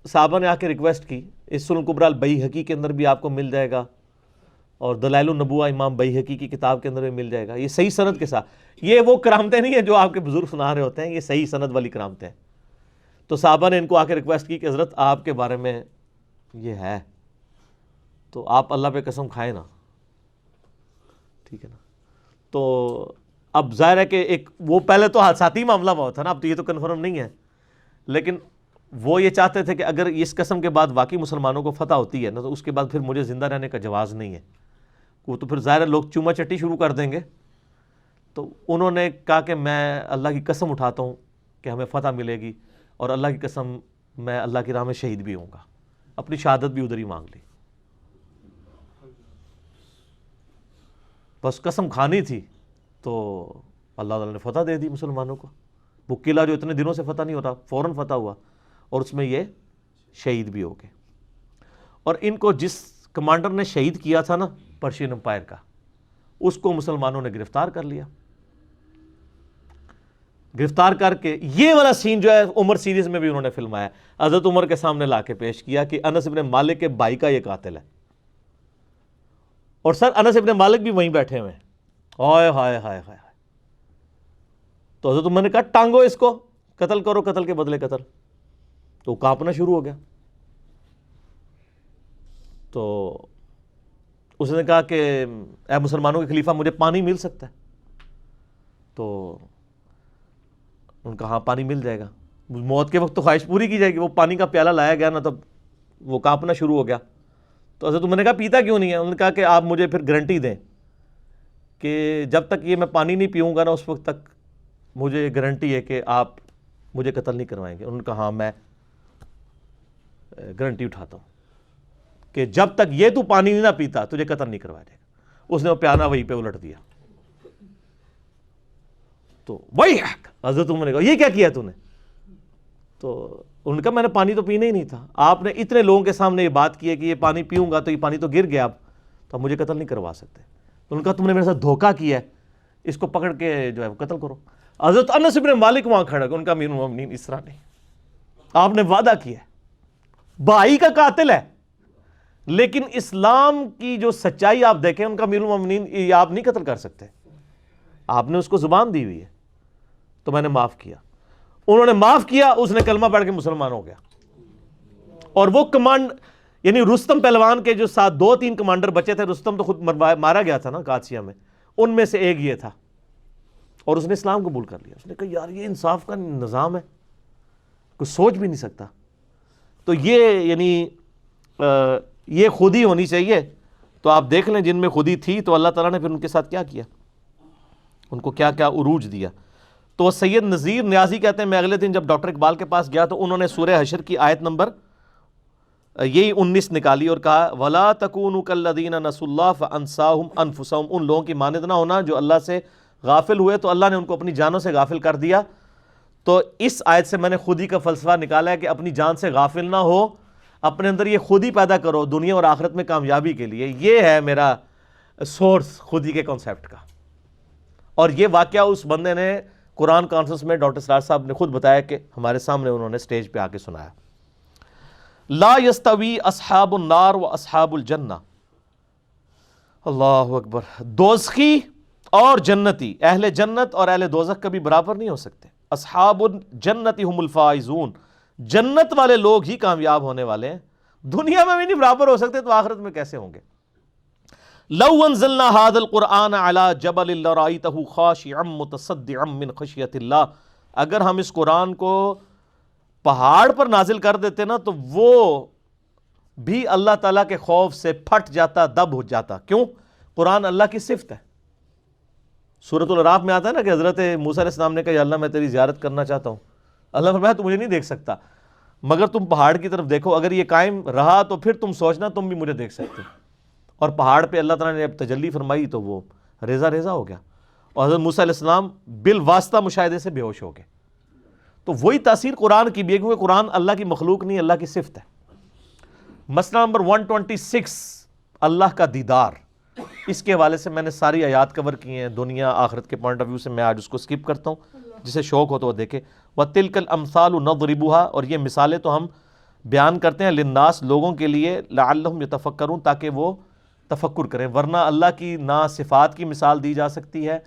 صحابہ نے آ کے ریکویسٹ کی، اس سنن کبریٰ البیہقی کے اندر بھی آپ کو مل جائے گا، اور دلائل النبوہ امام بیہقی کی کتاب کے اندر بھی مل جائے گا، یہ صحیح سند کے ساتھ۔ یہ وہ کرامتیں نہیں ہیں جو آپ کے بزرگ سنا رہے ہوتے ہیں، یہ صحیح سند والی کرامتیں ہیں۔ تو صحابہ نے ان کو آ کے ریکویسٹ کی کہ حضرت آپ کے بارے میں یہ ہے تو آپ اللہ پہ قسم کھائیں نا، ٹھیک ہے نا۔ تو اب ظاہر ہے کہ ایک وہ پہلے تو حادثاتی معاملہ ہوا تھا نا، اب تو یہ تو کنفرم نہیں ہے، لیکن وہ یہ چاہتے تھے کہ اگر اس قسم کے بعد واقعی مسلمانوں کو فتح ہوتی ہے نا تو اس کے بعد پھر مجھے زندہ رہنے کا جواز نہیں ہے، وہ تو پھر ظاہر ہے لوگ چوما چٹی شروع کر دیں گے۔ تو انہوں نے کہا کہ میں اللہ کی قسم اٹھاتا ہوں کہ ہمیں فتح ملے گی، اور اللہ کی قسم میں اللہ کی راہ میں شہید بھی ہوں گا، اپنی شہادت بھی ادھر ہی مانگ لی۔ بس قسم کھانی تھی تو اللہ تعالیٰ نے فتح دے دی مسلمانوں کو۔ وہ قلعہ جو اتنے دنوں سے فتح نہیں ہوتا فوراً فتح ہوا، اور اس میں یہ شہید بھی ہو گئے۔ اور ان کو جس کمانڈر نے شہید کیا تھا نا پرشین امپائر کا، اس کو مسلمانوں نے گرفتار کر لیا۔ گرفتار کر کے یہ والا سین جو ہے عمر سیریز میں بھی انہوں نے فلمایا، حضرت عمر کے سامنے لا کے پیش کیا کہ انس بن مالک کے بھائی کا یہ قاتل ہے، اور سر انس بن مالک بھی وہیں بیٹھے ہوئے ہیں۔ ہائے ہائے ہائے ہائے، تو حضرت عمر نے کہا ٹانگو اس کو، قتل کرو، قتل کے بدلے قتل۔ تو کانپنا شروع ہو گیا۔ تو اس نے کہا کہ اے مسلمانوں کے خلیفہ مجھے پانی مل سکتا ہے؟ تو ان کا ہاں پانی مل جائے گا، موت کے وقت تو خواہش پوری کی جائے گی۔ وہ پانی کا پیالہ لایا گیا نا تب وہ کانپنا شروع ہو گیا۔ تو حضرت عمر نے کہا پیتا کیوں نہیں ہے؟ انہوں نے کہا کہ آپ مجھے پھر گارنٹی دیں کہ جب تک یہ میں پانی نہیں پیوں گا نا اس وقت تک مجھے گارنٹی ہے کہ آپ مجھے قتل نہیں کروائیں گے؟ انہوں نے کہا ہاں میں گارنٹی اٹھاتا ہوں کہ جب تک یہ تو پانی نہیں نہ پیتا تجھے قتل نہیں کروایا جائے گا۔ اس نے وہ پیانہ وہیں پہ الٹ دیا۔ تو وہی حضرت عمر نے کہا یہ کیا تو نے؟ تو انہوں نے کہا میں نے پانی تو پینا ہی نہیں تھا، آپ نے اتنے لوگوں کے سامنے یہ بات کی ہے کہ یہ پانی پیوں گا تو یہ پانی تو گر گیا، اب تو آپ مجھے قتل نہیں کروا سکتے۔ تو انہوں نے کہا تم نے میرے ساتھ دھوکہ کیا ہے، اس کو پکڑ کے جو ہے وہ قتل کرو۔ حضرت انس بن مالک وہاں کھڑا کہ ان کا امیر المومنین اس طرح نہیں، آپ نے وعدہ کیا ہے، بھائی کا قاتل ہے، لیکن اسلام کی جو سچائی آپ دیکھیں، ان کا امیر المومنین یہ آپ نہیں قتل کر سکتے، آپ نے اس کو زبان دی ہوئی ہے، تو میں نے معاف کیا۔ انہوں نے معاف کیا، اس نے کلمہ پڑھ کے مسلمان ہو گیا۔ اور وہ کمانڈ یعنی رستم پہلوان کے جو ساتھ 2-3 کمانڈر بچے تھے، رستم تو خود مارا گیا تھا نا قادسیہ میں، ان میں سے ایک یہ تھا، اور اس نے اسلام قبول کر لیا۔ اس نے کہا یار یہ انصاف کا نظام ہے، کوئی سوچ بھی نہیں سکتا۔ تو یہ یعنی یہ خودی ہونی چاہیے۔ تو آپ دیکھ لیں جن میں خودی تھی تو اللہ تعالیٰ نے پھر ان کے ساتھ کیا کیا، ان کو کیا کیا عروج دیا۔ تو سید نذیر نیازی کہتے ہیں میں اگلے دن جب ڈاکٹر اقبال کے پاس گیا تو انہوں نے سورہ حشر کی آیت نمبر یہی 19 نکالی اور کہا وَلَا تَكُونُوا كَالَّذِينَ نَسُوا اللَّهَ فَأَنسَاهُمْ أَنفُسَهُمْ، ان لوگوں کی مانند نہ ہونا جو اللہ سے غافل ہوئے تو اللہ نے ان کو اپنی جانوں سے غافل کر دیا۔ تو اس آیت سے میں نے خودی کا فلسفہ نکالا ہے کہ اپنی جان سے غافل نہ ہو، اپنے اندر یہ خودی پیدا کرو دنیا اور آخرت میں کامیابی کے لیے۔ یہ ہے میرا سورس خودی کے کانسیپٹ کا۔ اور یہ واقعہ اس بندے نے قرآن کانفرنس میں ڈاکٹر سراج صاحب نے خود بتایا کہ ہمارے سامنے انہوں نے سٹیج پہ آ کے سنایا۔ لا یستوی اصحاب النار و اصحاب الجنہ، اللہ اکبر، دوزخی اور جنتی، اہل جنت اور اہل دوزخ کبھی برابر نہیں ہو سکتے۔ اصحاب الجنت هم الفائزون، جنت والے لوگ ہی کامیاب ہونے والے ہیں، دنیا میں بھی نہیں برابر ہو سکتے تو آخرت میں کیسے ہوں گے؟ لو انزلنا هذا القرآن على جبل لرأيته خاشعا متصدعا من خشیۃ اللہ، اگر ہم اس قرآن کو پہاڑ پر نازل کر دیتے نا تو وہ بھی اللہ تعالیٰ کے خوف سے پھٹ جاتا، دب ہو جاتا۔ کیوں؟ قرآن اللہ کی صفت ہے۔ سورۃ الاعراف میں آتا ہے نا کہ حضرت موسیٰ علیہ السلام نے کہا یا اللہ میں تیری زیارت کرنا چاہتا ہوں، اللہ فرمایا تو مجھے نہیں دیکھ سکتا، مگر تم پہاڑ کی طرف دیکھو، اگر یہ قائم رہا تو پھر تم سوچنا تم بھی مجھے دیکھ سکتے۔ اور پہاڑ پہ اللہ تعالیٰ نے جب تجلی فرمائی تو وہ ریزہ ریزہ ہو گیا، اور حضرت موسیٰ علیہ السلام بالواسطہ مشاہدے سے بے ہوش ہو گئے۔ تو وہی تاثیر قرآن کی بھی ہے، کیونکہ قرآن اللہ کی مخلوق نہیں، اللہ کی صفت ہے۔ مسئلہ نمبر 126، اللہ کا دیدار۔ اس کے حوالے سے میں نے ساری آیات کور کی ہیں دنیا آخرت کے پوائنٹ آف ویو سے، میں آج اس کو سکپ کرتا ہوں، جسے شوق ہو تو وہ دیکھے۔ وَتِلْكَ الْأَمْثَالُ نَضْرِبُهَا، اور یہ مثالیں تو ہم بیان کرتے ہیں للناس، لوگوں کے لیے، لعلہم یتفکرون، تاکہ وہ تفکر کریں، ورنہ اللہ کی نہ صفات کی مثال دی جا سکتی ہے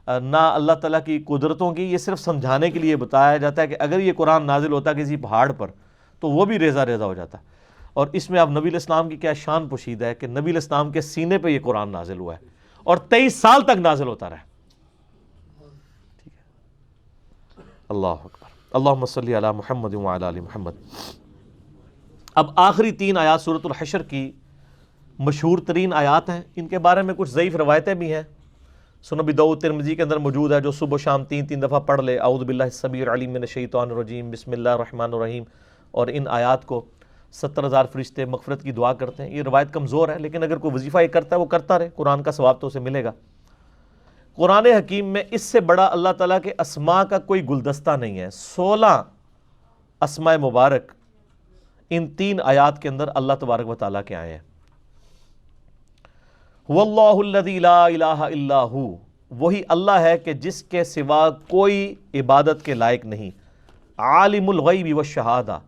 نہ اللہ تعالیٰ کی قدرتوں کی، یہ صرف سمجھانے کے لیے بتایا جاتا ہے کہ اگر یہ قرآن نازل ہوتا کسی پہاڑ پر تو وہ بھی ریزہ ریزہ ہو جاتا۔ اور اس میں اب نبی علیہ السلام کی کیا شان پوشیدہ ہے کہ نبی علیہ السلام کے سینے پہ یہ قرآن نازل ہوا ہے اور 23 سال تک نازل ہوتا رہا۔ ٹھیک ہے، اللہ اکبر، اللہم صلی علی محمد وعلی آل محمد۔ اب آخری 3 آیات سورۃ الحشر کی مشہور ترین آیات ہیں، ان کے بارے میں کچھ ضعیف روایتیں بھی ہیں۔ سنن ابی داؤد ترمذی کے اندر موجود ہے، جو صبح و شام 3 دفعہ پڑھ لے اعوذ باللہ السمیع العلیم من الشیطان الرجیم بسم اللہ الرحمن الرحیم، اور ان آیات کو 70,000 فرشتے مغفرت کی دعا کرتے ہیں۔ یہ روایت کمزور ہے، لیکن اگر کوئی وظیفہ یہ کرتا ہے وہ کرتا رہے، قرآن کا ثواب تو اسے ملے گا۔ قرآن حکیم میں اس سے بڑا اللہ تعالیٰ کے اسماء کا کوئی گلدستہ نہیں ہے۔ 16 اسماء مبارک ان 3 آیات کے اندر اللہ تبارک و تعالیٰ کے آئے ہیں۔ واللہ الذی لا الہ الا ہو، وہی اللہ ہے کہ جس کے سوا کوئی عبادت کے لائق نہیں۔ عالم الغیب والشہادہ،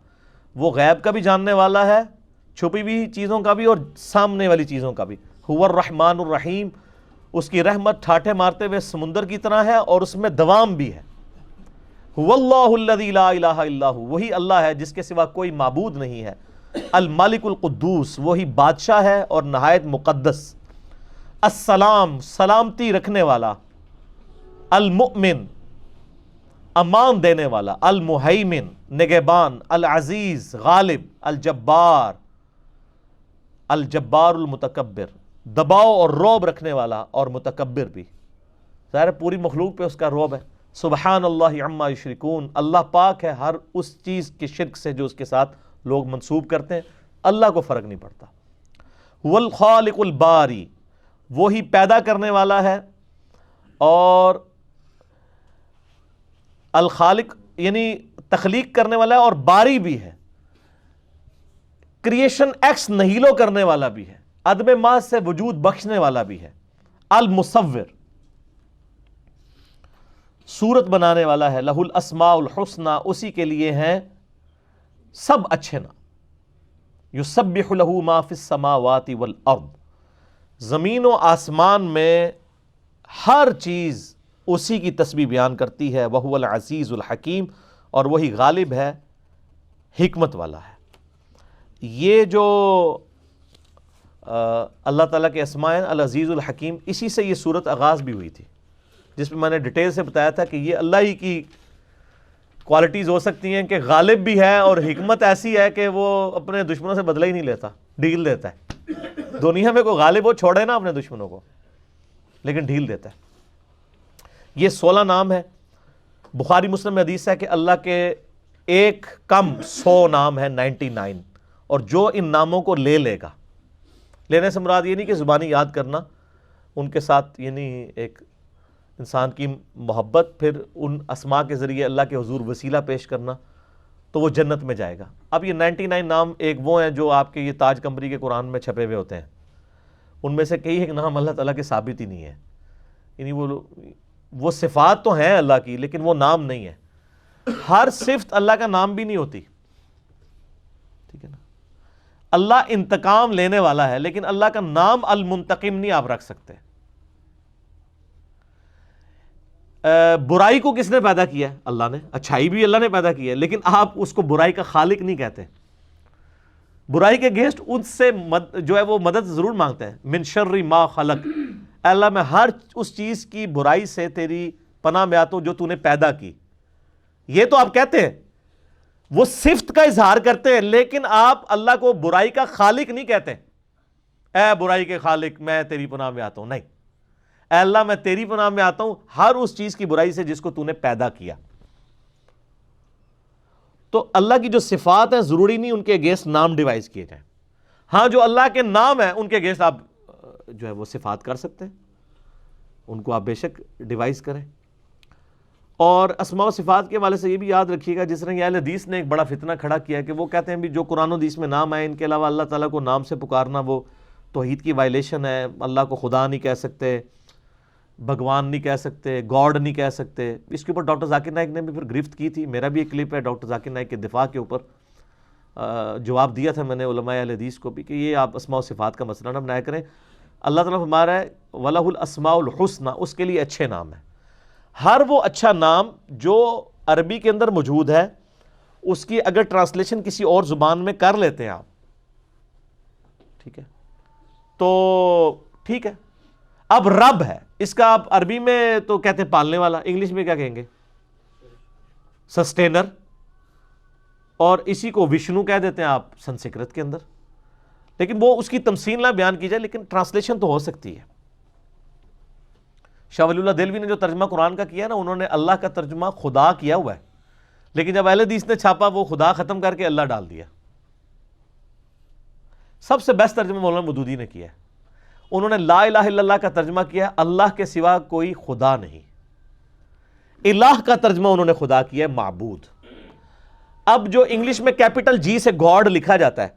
وہ غیب کا بھی جاننے والا ہے، چھپی ہوئی چیزوں کا بھی اور سامنے والی چیزوں کا بھی۔ هو الرحمن الرحیم، اس کی رحمت ٹھاٹھے مارتے ہوئے سمندر کی طرح ہے اور اس میں دوام بھی ہے۔ واللہ الذی لا الہ الا ہو، وہی اللہ ہے جس کے سوا کوئی معبود نہیں ہے۔ الملک القدوس، وہی بادشاہ ہے اور نہایت مقدس۔ السلام، سلامتی رکھنے والا۔ المؤمن، امان دینے والا۔ المہیمن، نگہبان۔ العزیز، غالب۔ الجبار، الجبار المتکبر، دباؤ اور رعب رکھنے والا اور متکبر بھی۔ ظاہر ہے پوری مخلوق پہ اس کا رعب ہے، سبحان اللہ عما یشرکون، اللہ پاک ہے ہر اس چیز کے شرک سے جو اس کے ساتھ لوگ منسوب کرتے ہیں، اللہ کو فرق نہیں پڑتا۔ والخالق الباری، وہی پیدا کرنے والا ہے، اور الخالق یعنی تخلیق کرنے والا ہے، اور باری بھی ہے، کریشن ایکس نہیلو کرنے والا بھی ہے، عدم محض سے وجود بخشنے والا بھی ہے، المصور، صورت بنانے والا ہے، لہ الاسماء الحسنی، اسی کے لیے ہیں سب اچھے نام، یسبح لہ ما فی السماوات والارض، زمین و آسمان میں ہر چیز اسی کی تسبیح بیان کرتی ہے، وہو العزیز الحکیم، اور وہی غالب ہے، حکمت والا ہے۔ یہ جو اللہ تعالیٰ کے اسماء ہیں العزیز الحکیم، اسی سے یہ صورت آغاز بھی ہوئی تھی، جس میں نے ڈیٹیل سے بتایا تھا کہ یہ اللہ ہی کی کوالٹیز ہو سکتی ہیں کہ غالب بھی ہے، اور حکمت ایسی ہے کہ وہ اپنے دشمنوں سے بدلہ ہی نہیں لیتا، ڈھیل دیتا ہے۔ دنیا میں کوئی غالب ہو چھوڑے نا اپنے دشمنوں کو، لیکن ڈھیل دیتا ہے۔ یہ 16 نام ہے۔ بخاری مسلم میں حدیث ہے کہ اللہ کے ایک کم 100 نام ہے، 99، اور جو ان ناموں کو لے لے گا، لینے سے مراد یہ نہیں کہ زبانی یاد کرنا، ان کے ساتھ یعنی ایک انسان کی محبت، پھر ان اسماء کے ذریعے اللہ کے حضور وسیلہ پیش کرنا، تو وہ جنت میں جائے گا۔ اب یہ 99 نام ایک وہ ہیں جو آپ کے یہ تاج کمری کے قرآن میں چھپے ہوئے ہوتے ہیں، ان میں سے کئی ایک نام اللہ تعالیٰ کے ثابت ہی نہیں ہے، یعنی وہ صفات تو ہیں اللہ کی، لیکن وہ نام نہیں ہے۔ ہر صفت اللہ کا نام بھی نہیں ہوتی، ٹھیک ہے نا۔ اللہ انتقام لینے والا ہے، لیکن اللہ کا نام المنتقم نہیں آپ رکھ سکتے۔ برائی کو کس نے پیدا کیا ہے؟ اللہ نے۔ اچھائی بھی اللہ نے پیدا کی ہے، لیکن آپ اس کو برائی کا خالق نہیں کہتے۔ برائی کے اگینسٹ ان سے جو ہے وہ مدد ضرور مانگتے ہیں، من شر ما خلق، اے اللہ میں ہر اس چیز کی برائی سے تیری پناہ میں آتا ہوں جو تو نے پیدا کی۔ یہ تو آپ کہتے ہیں، وہ صفت کا اظہار کرتے ہیں، لیکن آپ اللہ کو برائی کا خالق نہیں کہتے۔ اے برائی کے خالق میں تیری پناہ میں آتا ہوں، نہیں، اے اللہ میں تیری پناہ میں آتا ہوں ہر اس چیز کی برائی سے جس کو تو نے پیدا کیا۔ تو اللہ کی جو صفات ہیں ضروری نہیں ان کے اگینسٹ نام ڈیوائز کیے جائیں، ہاں جو اللہ کے نام ہیں ان کے اگینسٹ آپ جو ہے وہ صفات کر سکتے ہیں، ان کو آپ بے شک ڈیوائز کریں۔ اور اسماء و صفات کے حوالے سے یہ بھی یاد رکھیے گا، جس طرح یہ اہل حدیث نے ایک بڑا فتنہ کھڑا کیا ہے کہ وہ کہتے ہیں بھی جو قرآن و حدیث میں نام آئے ان کے علاوہ اللہ تعالیٰ کو نام سے پکارنا وہ توحید کی وائلیشن ہے، اللہ کو خدا نہیں کہہ سکتے، بھگوان نہیں کہہ سکتے، گاڈ نہیں کہہ سکتے۔ اس کے اوپر ڈاکٹر ذاکر نائک نے بھی پھر گرفت کی تھی، میرا بھی ایک کلپ ہے ڈاکٹر ذاکر نائک کے دفاع کے اوپر، جواب دیا تھا میں نے علماء اہل حدیث کو بھی کہ یہ آپ اسماء و صفات کا مسئلہ نہ بنایا کریں۔ اللہ تعالیٰ فرما رہا ہے وَلَهُ الْأَسْمَاءُ الْحُسْنَى، اس کے لیے اچھے نام ہیں۔ ہر وہ اچھا نام جو عربی کے اندر موجود ہے، اس کی اگر ٹرانسلیشن کسی اور زبان میں کر لیتے ہیں آپ، ٹھیک ہے، تو ٹھیک ہے۔ اب رب ہے، اس کا آپ عربی میں تو کہتے ہیں پالنے والا، انگلش میں کیا کہیں گے؟ سسٹینر، اور اسی کو وشنو کہہ دیتے ہیں آپ سنسکرت کے اندر، لیکن وہ اس کی تمثیل نہ بیان کی جائے، لیکن ٹرانسلیشن تو ہو سکتی ہے۔ شاہ ولی اللہ دہلوی نے جو ترجمہ قرآن کا کیا نا، انہوں نے اللہ کا ترجمہ خدا کیا ہوا ہے، لیکن جب اہل حدیث نے چھاپا وہ خدا ختم کر کے اللہ ڈال دیا۔ سب سے بیسٹ ترجمہ مولانا مودودی نے کیا ہے، انہوں نے لا الہ الا اللہ کا ترجمہ کیا اللہ کے سوا کوئی خدا نہیں، الہ کا ترجمہ انہوں نے خدا کیا ہے معبود۔ اب جو انگلش میں کیپٹل جی سے گاڈ لکھا جاتا ہے،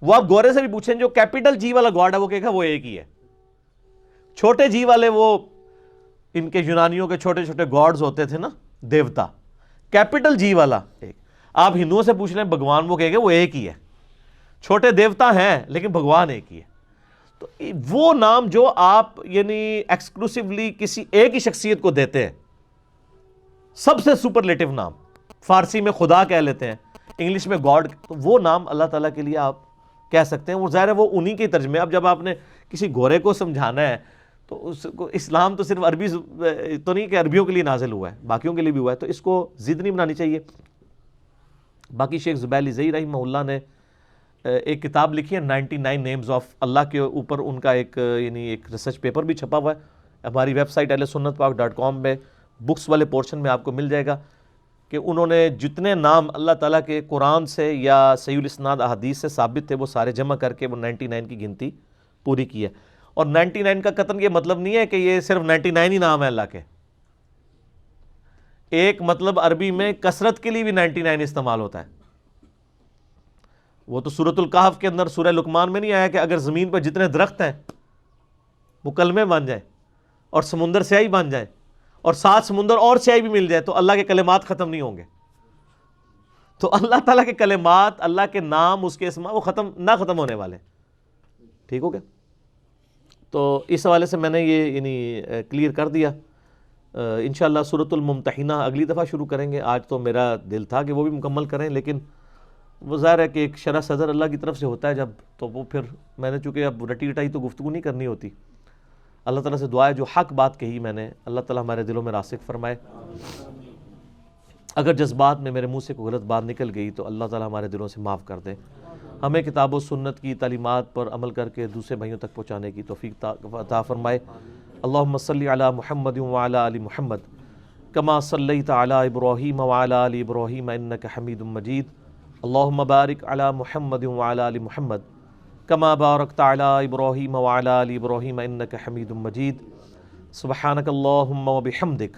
وہ آپ گورے سے بھی پوچھیں جو کیپٹل جی والا گاڈ ہے وہ کہے گا وہ ایک ہی ہے، چھوٹے جی والے وہ ان کے یونانیوں کے چھوٹے چھوٹے گاڈز ہوتے تھے نا، دیوتا، کیپٹل جی والا ایک۔ آپ ہندوؤں سے پوچھ لیں بھگوان، وہ کہے گا وہ ایک ہی ہے، چھوٹے دیوتا ہیں لیکن بھگوان ایک ہی ہے۔ تو وہ نام جو آپ یعنی ایکسکلوسیولی کسی ایک ہی شخصیت کو دیتے ہیں، سب سے سپرلیٹو نام، فارسی میں خدا کہہ لیتے ہیں، انگلش میں گاڈ، تو وہ نام اللہ تعالیٰ کے لیے آپ کہہ سکتے ہیں۔ وہ ظاہر ہے وہ انہی کے ترجمے۔ اب جب آپ نے کسی گورے کو سمجھانا ہے تو اس کو اسلام تو صرف عربی تو نہیں کہ عربیوں کے لیے نازل ہوا ہے، باقیوں کے لیے بھی ہوا ہے، تو اس کو ضد نہیں بنانی چاہیے۔ باقی شیخ زبیر علی زئی رحمہ اللہ نے ایک کتاب لکھی ہے 99 نیمز آف اللہ کے اوپر، ان کا ایک یعنی ایک ریسرچ پیپر بھی چھپا ہوا ہے، ہماری ویب سائٹ اہلسنتپاک.com میں بکس والے پورشن میں آپ کو مل جائے گا کہ انہوں نے جتنے نام اللہ تعالیٰ کے قرآن سے یا صحیح الاسناد احادیث سے ثابت تھے وہ سارے جمع کر کے وہ 99 کی گنتی پوری کی ہے. اور 99 کا قطعاً یہ مطلب نہیں ہے کہ یہ صرف 99 ہی نام ہے اللہ کے. ایک مطلب عربی میں کثرت کے لیے بھی 99 استعمال ہوتا ہے. وہ تو سورۃ الکہف کے اندر سورہ لقمان میں نہیں آیا کہ اگر زمین پر جتنے درخت ہیں وہ کلمے بن جائے اور سمندر سیاہی بن جائے اور 7 سمندر اور سیاہی بھی مل جائے تو اللہ کے کلمات ختم نہیں ہوں گے. تو اللہ تعالیٰ کے کلمات، اللہ کے نام، اس کے اسماء وہ ختم ہونے والے. ٹھیک ہو گیا؟ تو اس حوالے سے میں نے یہ کلیئر کر دیا. انشاءاللہ سورۃ الممتحنہ اگلی دفعہ شروع کریں گے. آج تو میرا دل تھا کہ وہ بھی مکمل کریں، لیکن وہ ظاہر ہے کہ ایک شرح صدر اللہ کی طرف سے ہوتا ہے جب، تو وہ پھر میں نے چونکہ اب رٹی رٹائی تو گفتگو نہیں کرنی ہوتی. اللہ تعالیٰ سے دعا ہے جو حق بات کہی میں نے، اللہ تعالیٰ ہمارے دلوں میں راسخ فرمائے. اگر جذبات میں میرے منہ سے کوئی غلط بات نکل گئی تو اللہ تعالیٰ ہمارے دلوں سے معاف کر دے. ہمیں کتاب و سنت کی تعلیمات پر عمل کر کے دوسرے بھائیوں تک پہنچانے کی توفیق عطا فرمائے. اللہم صلی علی محمد وعلی آل محمد کما صلیت علی ابراہیم وعلی آل ابراہیم انک حمید مجید. اللہم بارک علی محمد وعلی آل محمد کما بارکت علی ابراہیم وعلی آل ابراہیم انک حمید مجید. سبحانک اللہم وبحمدک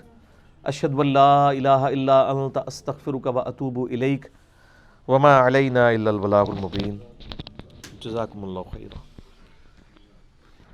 اشہد ان لا الہ الا انت استغفرک واتوب الیک وما علینا الا البلاغ المبین. جزاکم اللہ خیرا.